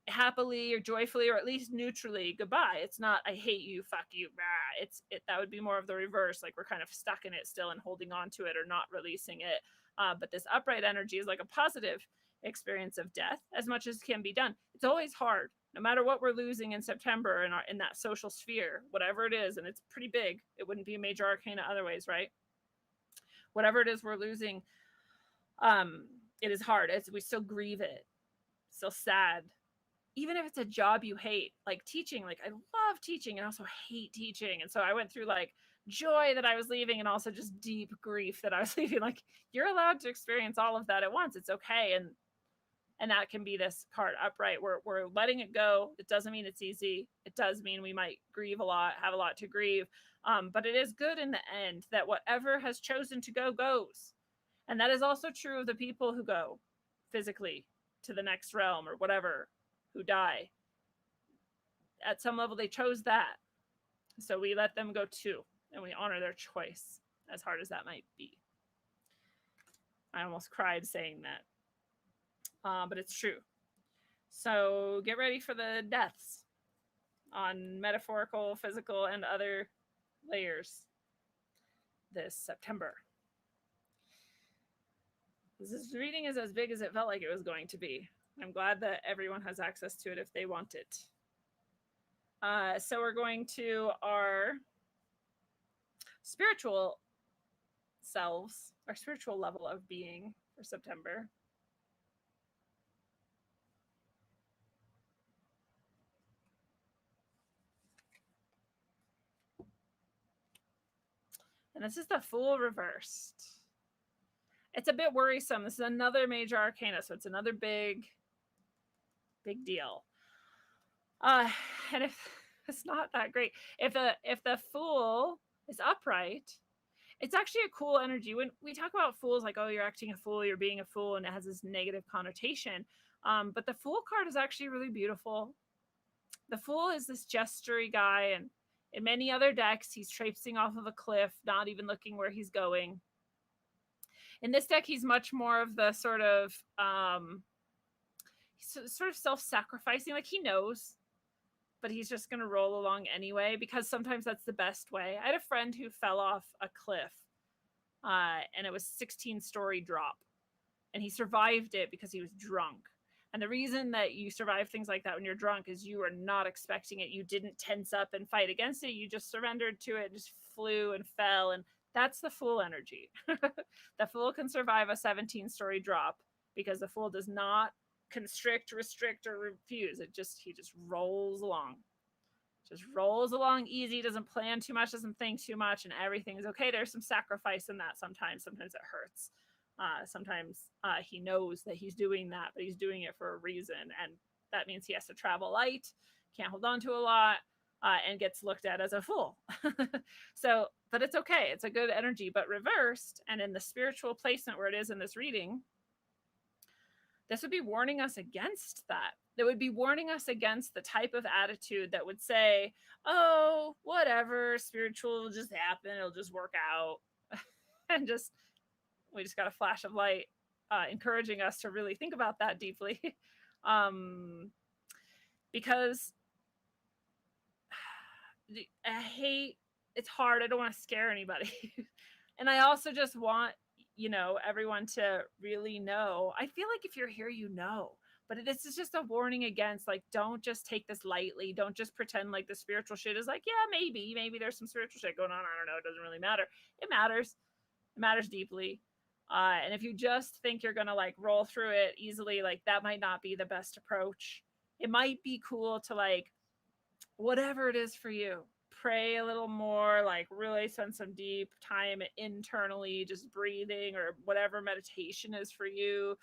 happily or joyfully, or at least neutrally, goodbye. It's not I hate you, fuck you, that would be more of the reverse, like we're kind of stuck in it still and holding on to it or not releasing it. But this upright energy is like a positive experience of death, as much as can be done. It's always hard, no matter what we're losing in September in that social sphere, whatever it is, and it's pretty big. It wouldn't be a major arcana otherwise, right? Whatever it is we're losing, it is hard. We still grieve it, still sad. Even if it's a job you hate, like teaching, like I love teaching and also hate teaching. And so I went through like joy that I was leaving and also just deep grief that I was leaving. Like, you're allowed to experience all of that at once. It's okay. And that can be this card upright. We're letting it go. It doesn't mean it's easy. It does mean we might grieve a lot, have a lot to grieve. But it is good in the end that whatever has chosen to go goes. And that is also true of the people who go physically to the next realm or whatever, who die. At some level, they chose that. So we let them go too. And we honor their choice, as hard as that might be. I almost cried saying that. But it's true. So get ready for the deaths on metaphorical, physical, and other layers this September. This reading is as big as it felt like it was going to be. I'm glad that everyone has access to it if they want it. So we're going to our spiritual selves, our spiritual level of being for September. And this is the Fool reversed. It's a bit worrisome. This is another major arcana, so it's another big deal. And if it's not that great, if the Fool is upright, it's actually a cool energy. When we talk about fools, like, oh, you're acting a fool, you're being a fool, and it has this negative connotation. But the Fool card is actually really beautiful. The Fool is this gestury guy, and in many other decks, he's traipsing off of a cliff, not even looking where he's going. In this deck, he's much more of the sort of self-sacrificing. Like, he knows, but he's just going to roll along anyway, because sometimes that's the best way. I had a friend who fell off a cliff, and it was 16-story drop, and he survived it because he was drunk. And the reason that you survive things like that when you're drunk is you are not expecting it. You didn't tense up and fight against it. You just surrendered to it, just flew and fell. And that's the Fool energy. The Fool can survive a 17-story drop because the Fool does not constrict, restrict, or refuse. He just rolls along. Just rolls along easy, doesn't plan too much, doesn't think too much, and everything's okay. There's some sacrifice in that sometimes. Sometimes it hurts. Sometimes he knows that he's doing that, but he's doing it for a reason. And that means he has to travel light, can't hold on to a lot, and gets looked at as a fool. So, but it's okay. It's a good energy, but reversed. And in the spiritual placement where it is in this reading, this would be warning us against that. It would be warning us against the type of attitude that would say, oh, whatever, spiritual will just happen. It'll just work out. And we just got a flash of light encouraging us to really think about that deeply. Because it's hard. I don't want to scare anybody. And I also just want, everyone to really know. I feel like if you're here, but this is just a warning against, like, don't just take this lightly. Don't just pretend like the spiritual shit is like, yeah, maybe there's some spiritual shit going on. I don't know. It doesn't really matter. It matters. It matters deeply. And if you just think you're going to like roll through it easily, like that might not be the best approach. It might be cool to like, whatever it is for you, pray a little more, like really spend some deep time internally, just breathing or whatever meditation is for you,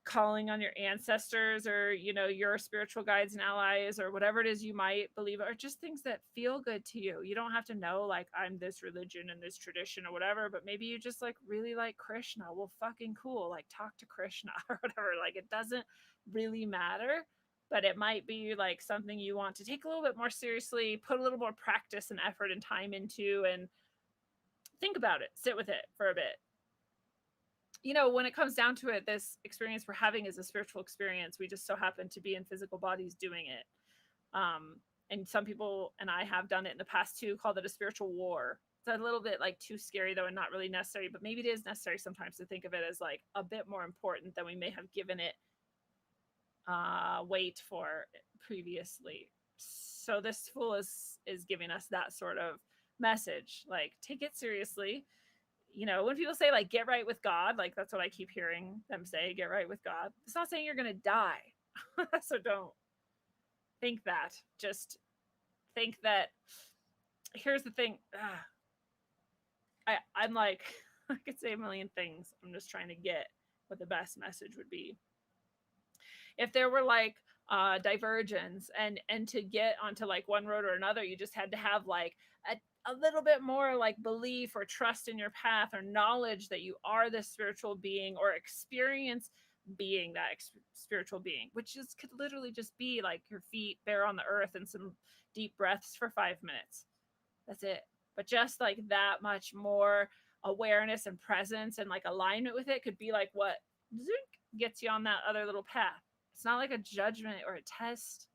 calling on your ancestors or, your spiritual guides and allies or whatever it is you might believe, or just things that feel good to you. You don't have to know like I'm this religion and this tradition or whatever, but maybe you just like really like Krishna. Well, fucking cool. Like talk to Krishna or whatever. Like it doesn't really matter, but it might be like something you want to take a little bit more seriously, put a little more practice and effort and time into, and think about it, sit with it for a bit. When it comes down to it, this experience we're having is a spiritual experience. We just so happen to be in physical bodies doing it. And some people, and I have done it in the past too, called it a spiritual war. It's a little bit like too scary though, and not really necessary, but maybe it is necessary sometimes to think of it as like a bit more important than we may have given it weight for previously. So this Fool is giving us that sort of message, like take it seriously. When people say like get right with God, like that's what I keep hearing them say, get right with God. It's not saying you're gonna die. So don't think that. Just think that. Here's the thing. I'm like, I could say a million things. I'm just trying to get what the best message would be. If there were like divergence and to get onto like one road or another, you just had to have like a little bit more like belief or trust in your path or knowledge that you are this spiritual being, or experience being that spiritual being, which could literally just be like your feet bare on the earth and some deep breaths for 5 minutes. That's it. But just like that much more awareness and presence and like alignment with it could be like what gets you on that other little path. It's not like a judgment or a test.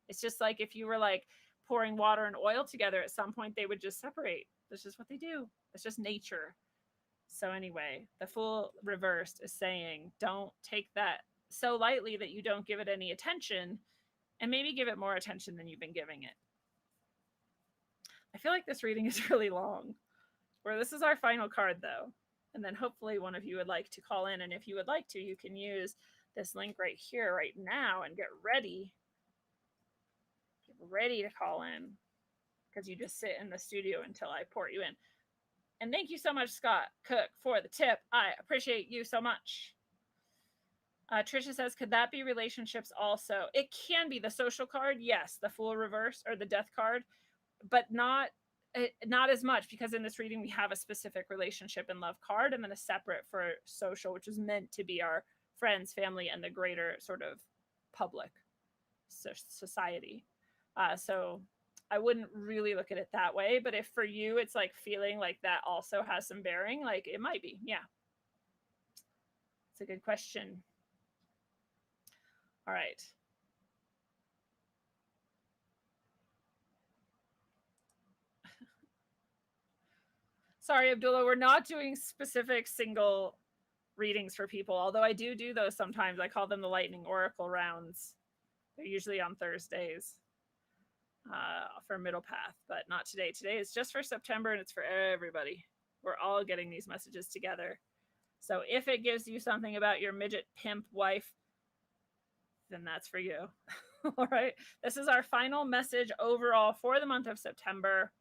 It's just like if you were like pouring water and oil together, at some point they would just separate. That's just what they do. It's just nature. So anyway, the Fool reversed is saying, don't take that so lightly that you don't give it any attention. and maybe give it more attention than you've been giving it. I feel like this reading is really long. Where this is our final card, though. And then hopefully one of you would like to call in. And if you would like to, you can use this link right here, right now, and get ready. Get ready to call in, because you just sit in the studio until I port you in. And thank you so much, Scott Cook, for the tip. I appreciate you so much. Trisha says, could that be relationships also? It can be the social card. Yes, the Fool reverse or the Death card, but not as much, because in this reading we have a specific relationship and love card, and then a separate for social, which is meant to be our friends, family, and the greater sort of public society. So I wouldn't really look at it that way, but if for you it's like feeling like that also has some bearing, like it might be. Yeah, it's a good question. All right. Sorry, Abdullah, we're not doing specific single readings for people, although I do those sometimes. I call them the Lightning Oracle rounds. They're usually on Thursdays for Middle Path, but not today. Today is just for September, and it's for everybody. We're all getting these messages together. So if it gives you something about your midget pimp wife, then that's for you. All right. This is our final message overall for the month of September.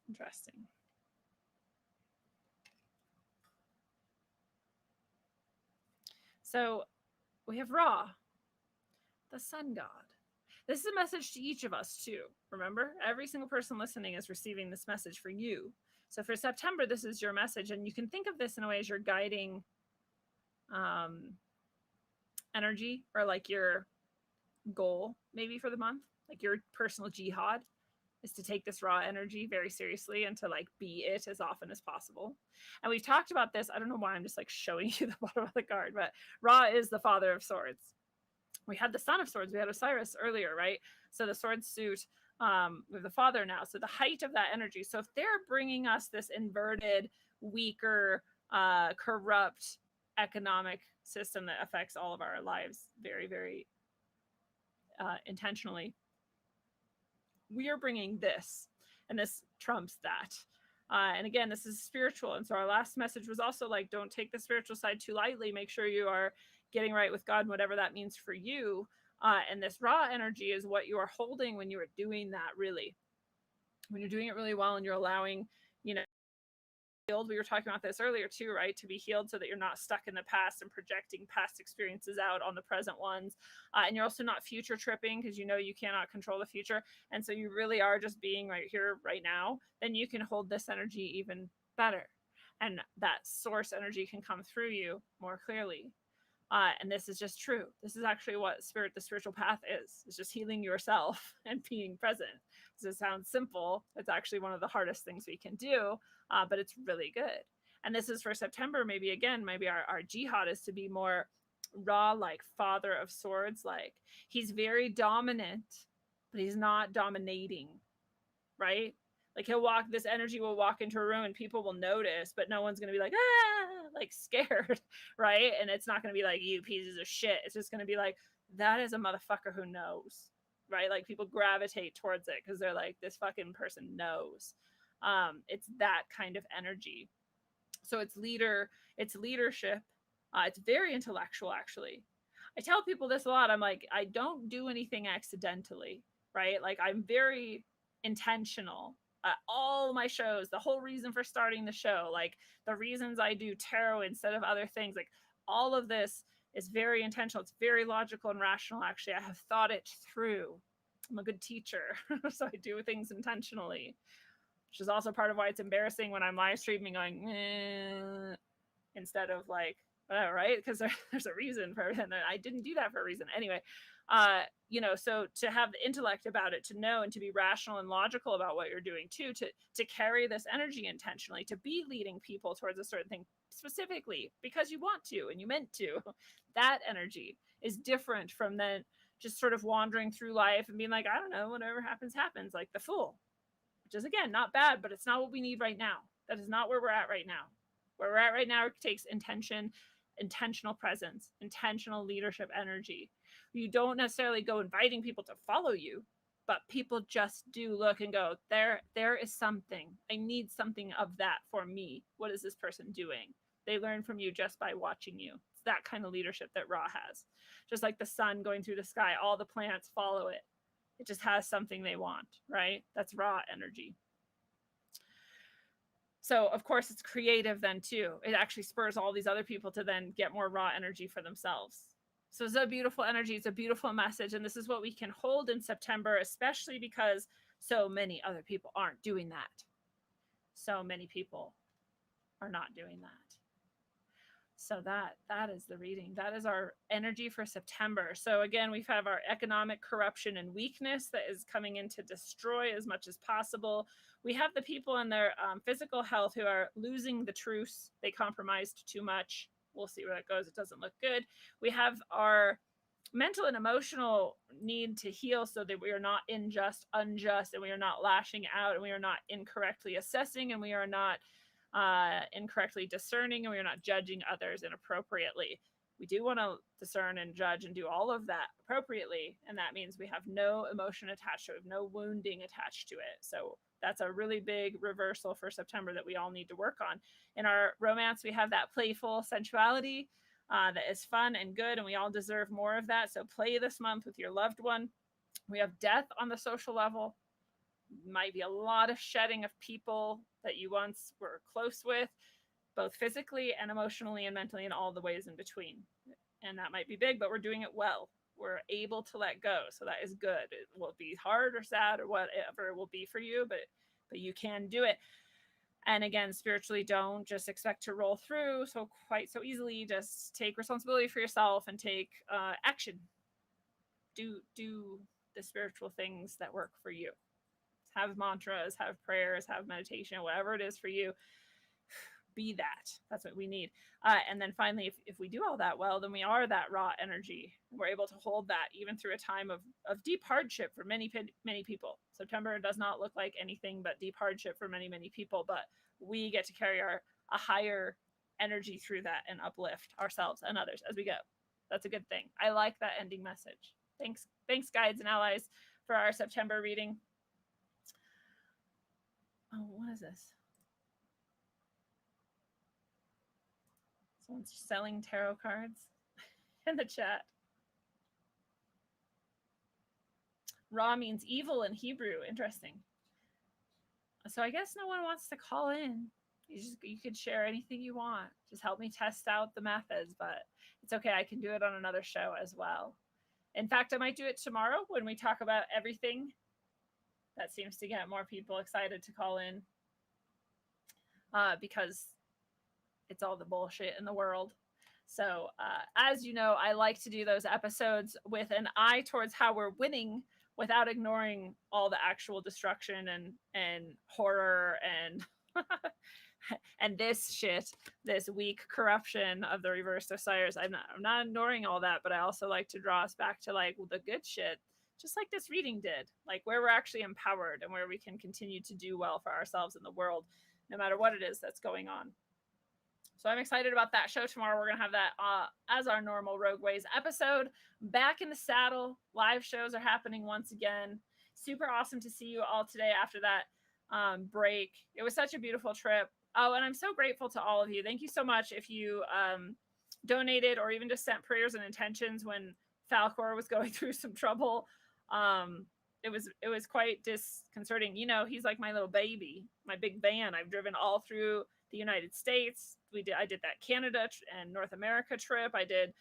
Interesting. So we have Ra, the sun god. This is a message to each of us too. Remember, every single person listening is receiving this message for you. So for September, this is your message, and you can think of this in a way as your guiding energy, or like your goal maybe for the month, like your personal jihad is to take this Ra energy very seriously and to like be it as often as possible. And we've talked about this. I don't know why I'm just like showing you the bottom of the card, but Ra is the father of swords. We had the son of swords. We had Osiris earlier, right? So the sword suit with the father now. So the height of that energy. So if they're bringing us this inverted, weaker, corrupt economic system that affects all of our lives very, very intentionally, we are bringing this, and this trumps that. And again, this is spiritual. And so our last message was also like, don't take the spiritual side too lightly. Make sure you are getting right with God, and whatever that means for you. And this Ra energy is what you are holding when you are doing that, really. When you're doing it really well and you're allowing, you know, healed. We were talking about this earlier too, right? To be healed so that you're not stuck in the past and projecting past experiences out on the present ones. And you're also not future tripping, because you know you cannot control the future. And so you really are just being right here, right now. Then you can hold this energy even better. And that source energy can come through you more clearly. And this is just true. This is actually what the spiritual path is. It's just healing yourself and being present. So it sounds simple. It's actually one of the hardest things we can do, but it's really good. And this is for September. Maybe again, maybe our jihad is to be more Ra, like father of swords. Like he's very dominant, but he's not dominating, right? Like this energy will walk into a room and people will notice, but no one's going to be like, like scared, right? And it's not going to be like, you pieces of shit. It's just going to be like, that is a motherfucker who knows, right? Like people gravitate towards it because they're like, this fucking person knows. It's that kind of energy. So it's leadership. It's very intellectual, actually. I tell people this a lot. I'm like, I don't do anything accidentally, right? Like I'm very intentional. All my shows, the whole reason for starting the show, like the reasons I do tarot instead of other things, like all of this is very intentional. It's very logical and rational. Actually, I have thought it through. I'm a good teacher, so I do things intentionally, which is also part of why it's embarrassing when I'm live streaming going instead of like, right? Because there's a reason for it, and I didn't do that for a reason anyway. So to have the intellect about it, to know and to be rational and logical about what you're doing too, to carry this energy intentionally, to be leading people towards a certain thing specifically because you want to and you meant to, that energy is different from then just sort of wandering through life and being like, I don't know, whatever happens, happens, like the Fool, which is, again, not bad, but it's not what we need right now. That is not where we're at right now. Where we're at right now, it takes intention, intentional presence, intentional leadership energy. You don't necessarily go inviting people to follow you, but people just do look and go, there is something. I need something of that for me. What is this person doing? They learn from you just by watching you. It's that kind of leadership that Ra has. Just like the sun going through the sky, all the plants follow it. It just has something they want, right? That's Ra energy. So, of course, it's creative then, too. It actually spurs all these other people to then get more Ra energy for themselves. So it's a beautiful energy. It's a beautiful message. And this is what we can hold in September, especially because so many other people aren't doing that. So many people are not doing that. So that is the reading. That is our energy for September. So again, we have our economic corruption and weakness that is coming in to destroy as much as possible. We have the people in their physical health who are losing the truce. They compromised too much. We'll see where that goes. It doesn't look good. We have our mental and emotional need to heal so that we are not unjust, and we are not lashing out, and we are not incorrectly assessing, and we are not incorrectly discerning, and we are not judging others inappropriately. We do want to discern and judge and do all of that appropriately, and that means we have no emotion attached to it, no wounding attached to it. So that's a really big reversal for September that we all need to work on. In our romance, we have that playful sensuality that is fun and good, and we all deserve more of that. So play this month with your loved one. We have death on the social level. Might be a lot of shedding of people that you once were close with, both physically and emotionally and mentally and all the ways in between. And that might be big, but we're doing it well. We're able to let go. So that is good. It will be hard or sad or whatever it will be for you, but you can do it. And again, spiritually, don't just expect to roll through quite so easily. Just take responsibility for yourself and take action. Do the spiritual things that work for you. Have mantras, have prayers, have meditation, whatever it is for you. Be that. That's what we need. And then finally, if we do all that well, then we are that Ra energy. We're able to hold that even through a time of deep hardship for many, many people. September does not look like anything but deep hardship for many, many people, but we get to carry a higher energy through that and uplift ourselves and others as we go. That's a good thing. I like that ending message. Thanks, guides and allies, for our September reading. Oh, what is this? Someone's selling tarot cards in the chat. Ra means evil in Hebrew. Interesting. So I guess no one wants to call in. You could share anything you want. Just help me test out the methods, but it's okay. I can do it on another show as well. In fact, I might do it tomorrow when we talk about everything. That seems to get more people excited to call in because it's all the bullshit in the world. So as you know, I like to do those episodes with an eye towards how we're winning without ignoring all the actual destruction and horror and and this weak corruption of the reverse Osiris. I'm not ignoring all that, but I also like to draw us back to like the good shit, just like this reading did, like where we're actually empowered and where we can continue to do well for ourselves in the world, no matter what it is that's going on. So I'm excited about that show tomorrow. We're going to have that as our normal Rogue Ways episode. Back in the saddle. Live shows are happening once again. Super awesome to see you all today after that break. It was such a beautiful trip. Oh, and I'm so grateful to all of you. Thank you so much if you donated or even just sent prayers and intentions when Falcor was going through some trouble. It was quite disconcerting. You know, he's like my little baby, my big van. I've driven all through the United States. I did that Canada and North America trip. I did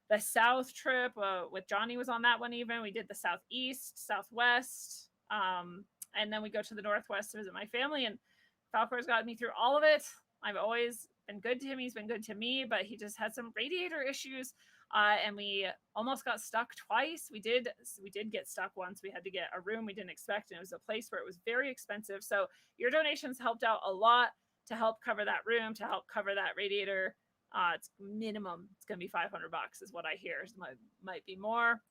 the South trip with Johnny was on that one even. We did the Southeast, Southwest, and then we go to the Northwest to visit my family. And Falcor's got me through all of it. I've always been good to him. He's been good to me, but he just had some radiator issues. And we almost got stuck twice. We did get stuck once. We had to get a room we didn't expect, and it was a place where it was very expensive. So your donations helped out a lot to help cover that room, to help cover that radiator. It's minimum. It's going to be $500 is what I hear. It might be more.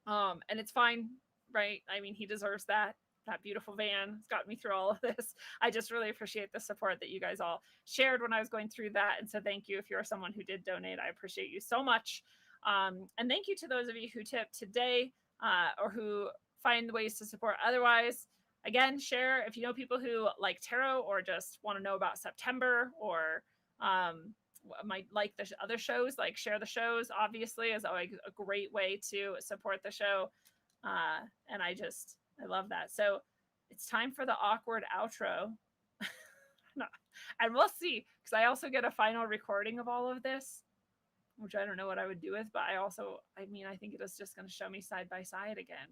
And it's fine, right? I mean, he deserves that. That beautiful van has got me through all of this. I just really appreciate the support that you guys all shared when I was going through that. And so thank you if you're someone who did donate. I appreciate you so much. And thank you to those of you who tipped today or who find ways to support otherwise. Again, share if you know people who like tarot or just want to know about September or might like the other shows, like share the shows, obviously, is always a great way to support the show. And I love that. So it's time for the awkward outro. And we'll see, because I also get a final recording of all of this, which I don't know what I would do with, but I think it is just going to show me side by side again.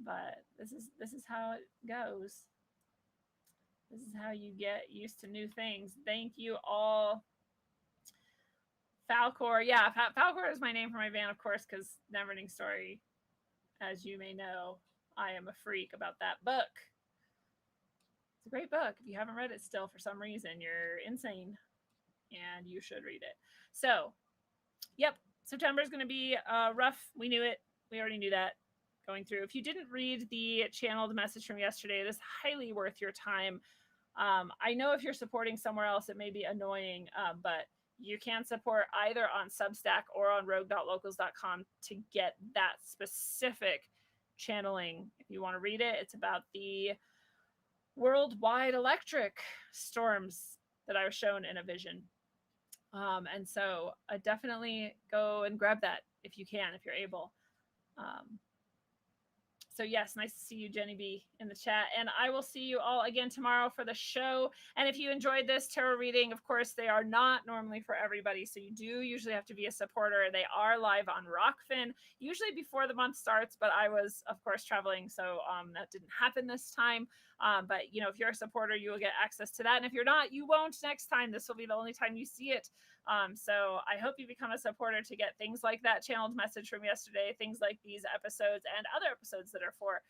But this is how it goes. This is how you get used to new things. Thank you all. Falcor. Yeah, Falcor is my name for my van, of course, because Neverending Story, as you may know, I am a freak about that book. It's a great book. If you haven't read it still for some reason, you're insane and you should read it. So, yep, September is going to be rough. We knew it. We already knew that going through. If you didn't read the channeled message from yesterday, it is highly worth your time. I know if you're supporting somewhere else, it may be annoying, but you can support either on Substack or on rogue.locals.com to get that specific channeling. If you want to read it, it's about the worldwide electric storms that I was shown in a vision. And so definitely go and grab that if you can, if you're able. So yes, nice to see you, Jenny B, in the chat. And I will see you all again tomorrow for the show. And if you enjoyed this tarot reading, of course, they are not normally for everybody. So you do usually have to be a supporter. They are live on Rockfin, usually before the month starts. But I was, of course, traveling. So that didn't happen this time. But, if you're a supporter, you will get access to that. And if you're not, you won't next time. This will be the only time you see it. So I hope you become a supporter to get things like that channeled message from yesterday, things like these episodes and other episodes that are for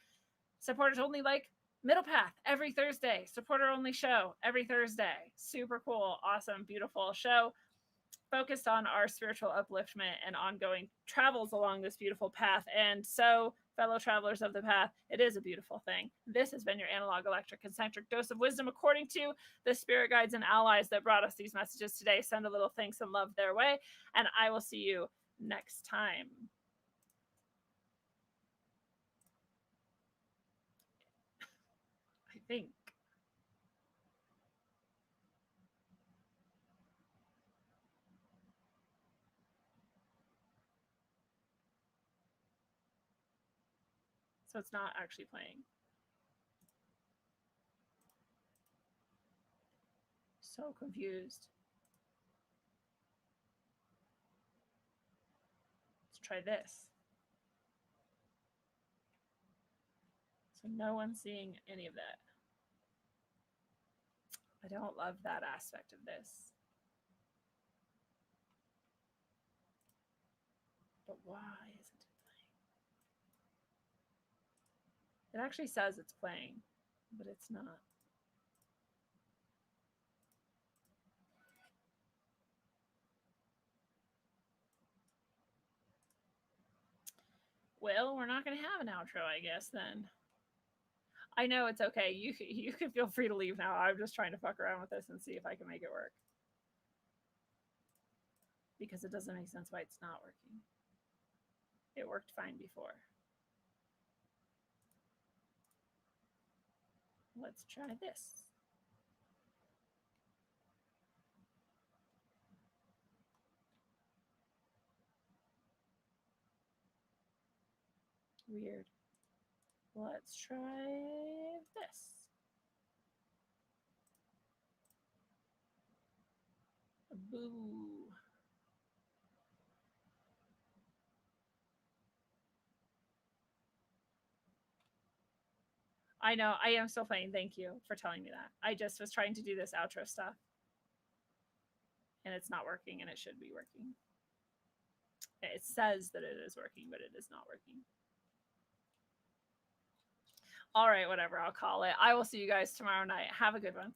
supporters only, like Middle Path every Thursday, supporter only show every Thursday. Super cool, awesome, beautiful show focused on our spiritual upliftment and ongoing travels along this beautiful path. And so, fellow travelers of the path, it is a beautiful thing. This has been your analog electric concentric dose of wisdom according to the spirit guides and allies that brought us these messages today. Send a little thanks and love their way, and I will see you next time. I think. So it's not actually playing. So confused. Let's try this. So no one's seeing any of that. I don't love that aspect of this. But why isn't it playing? It actually says it's playing, but it's not. Well, we're not going to have an outro, I guess, then. I know, it's okay. You can feel free to leave now. I'm just trying to fuck around with this and see if I can make it work. Because it doesn't make sense why it's not working. It worked fine before. Let's try this. Weird. Let's try this. Boo. I know, I am still playing. Thank you for telling me that. I just was trying to do this outro stuff. And it's not working, and it should be working. It says that it is working, but it is not working. All right, whatever, I'll call it. I will see you guys tomorrow night. Have a good one.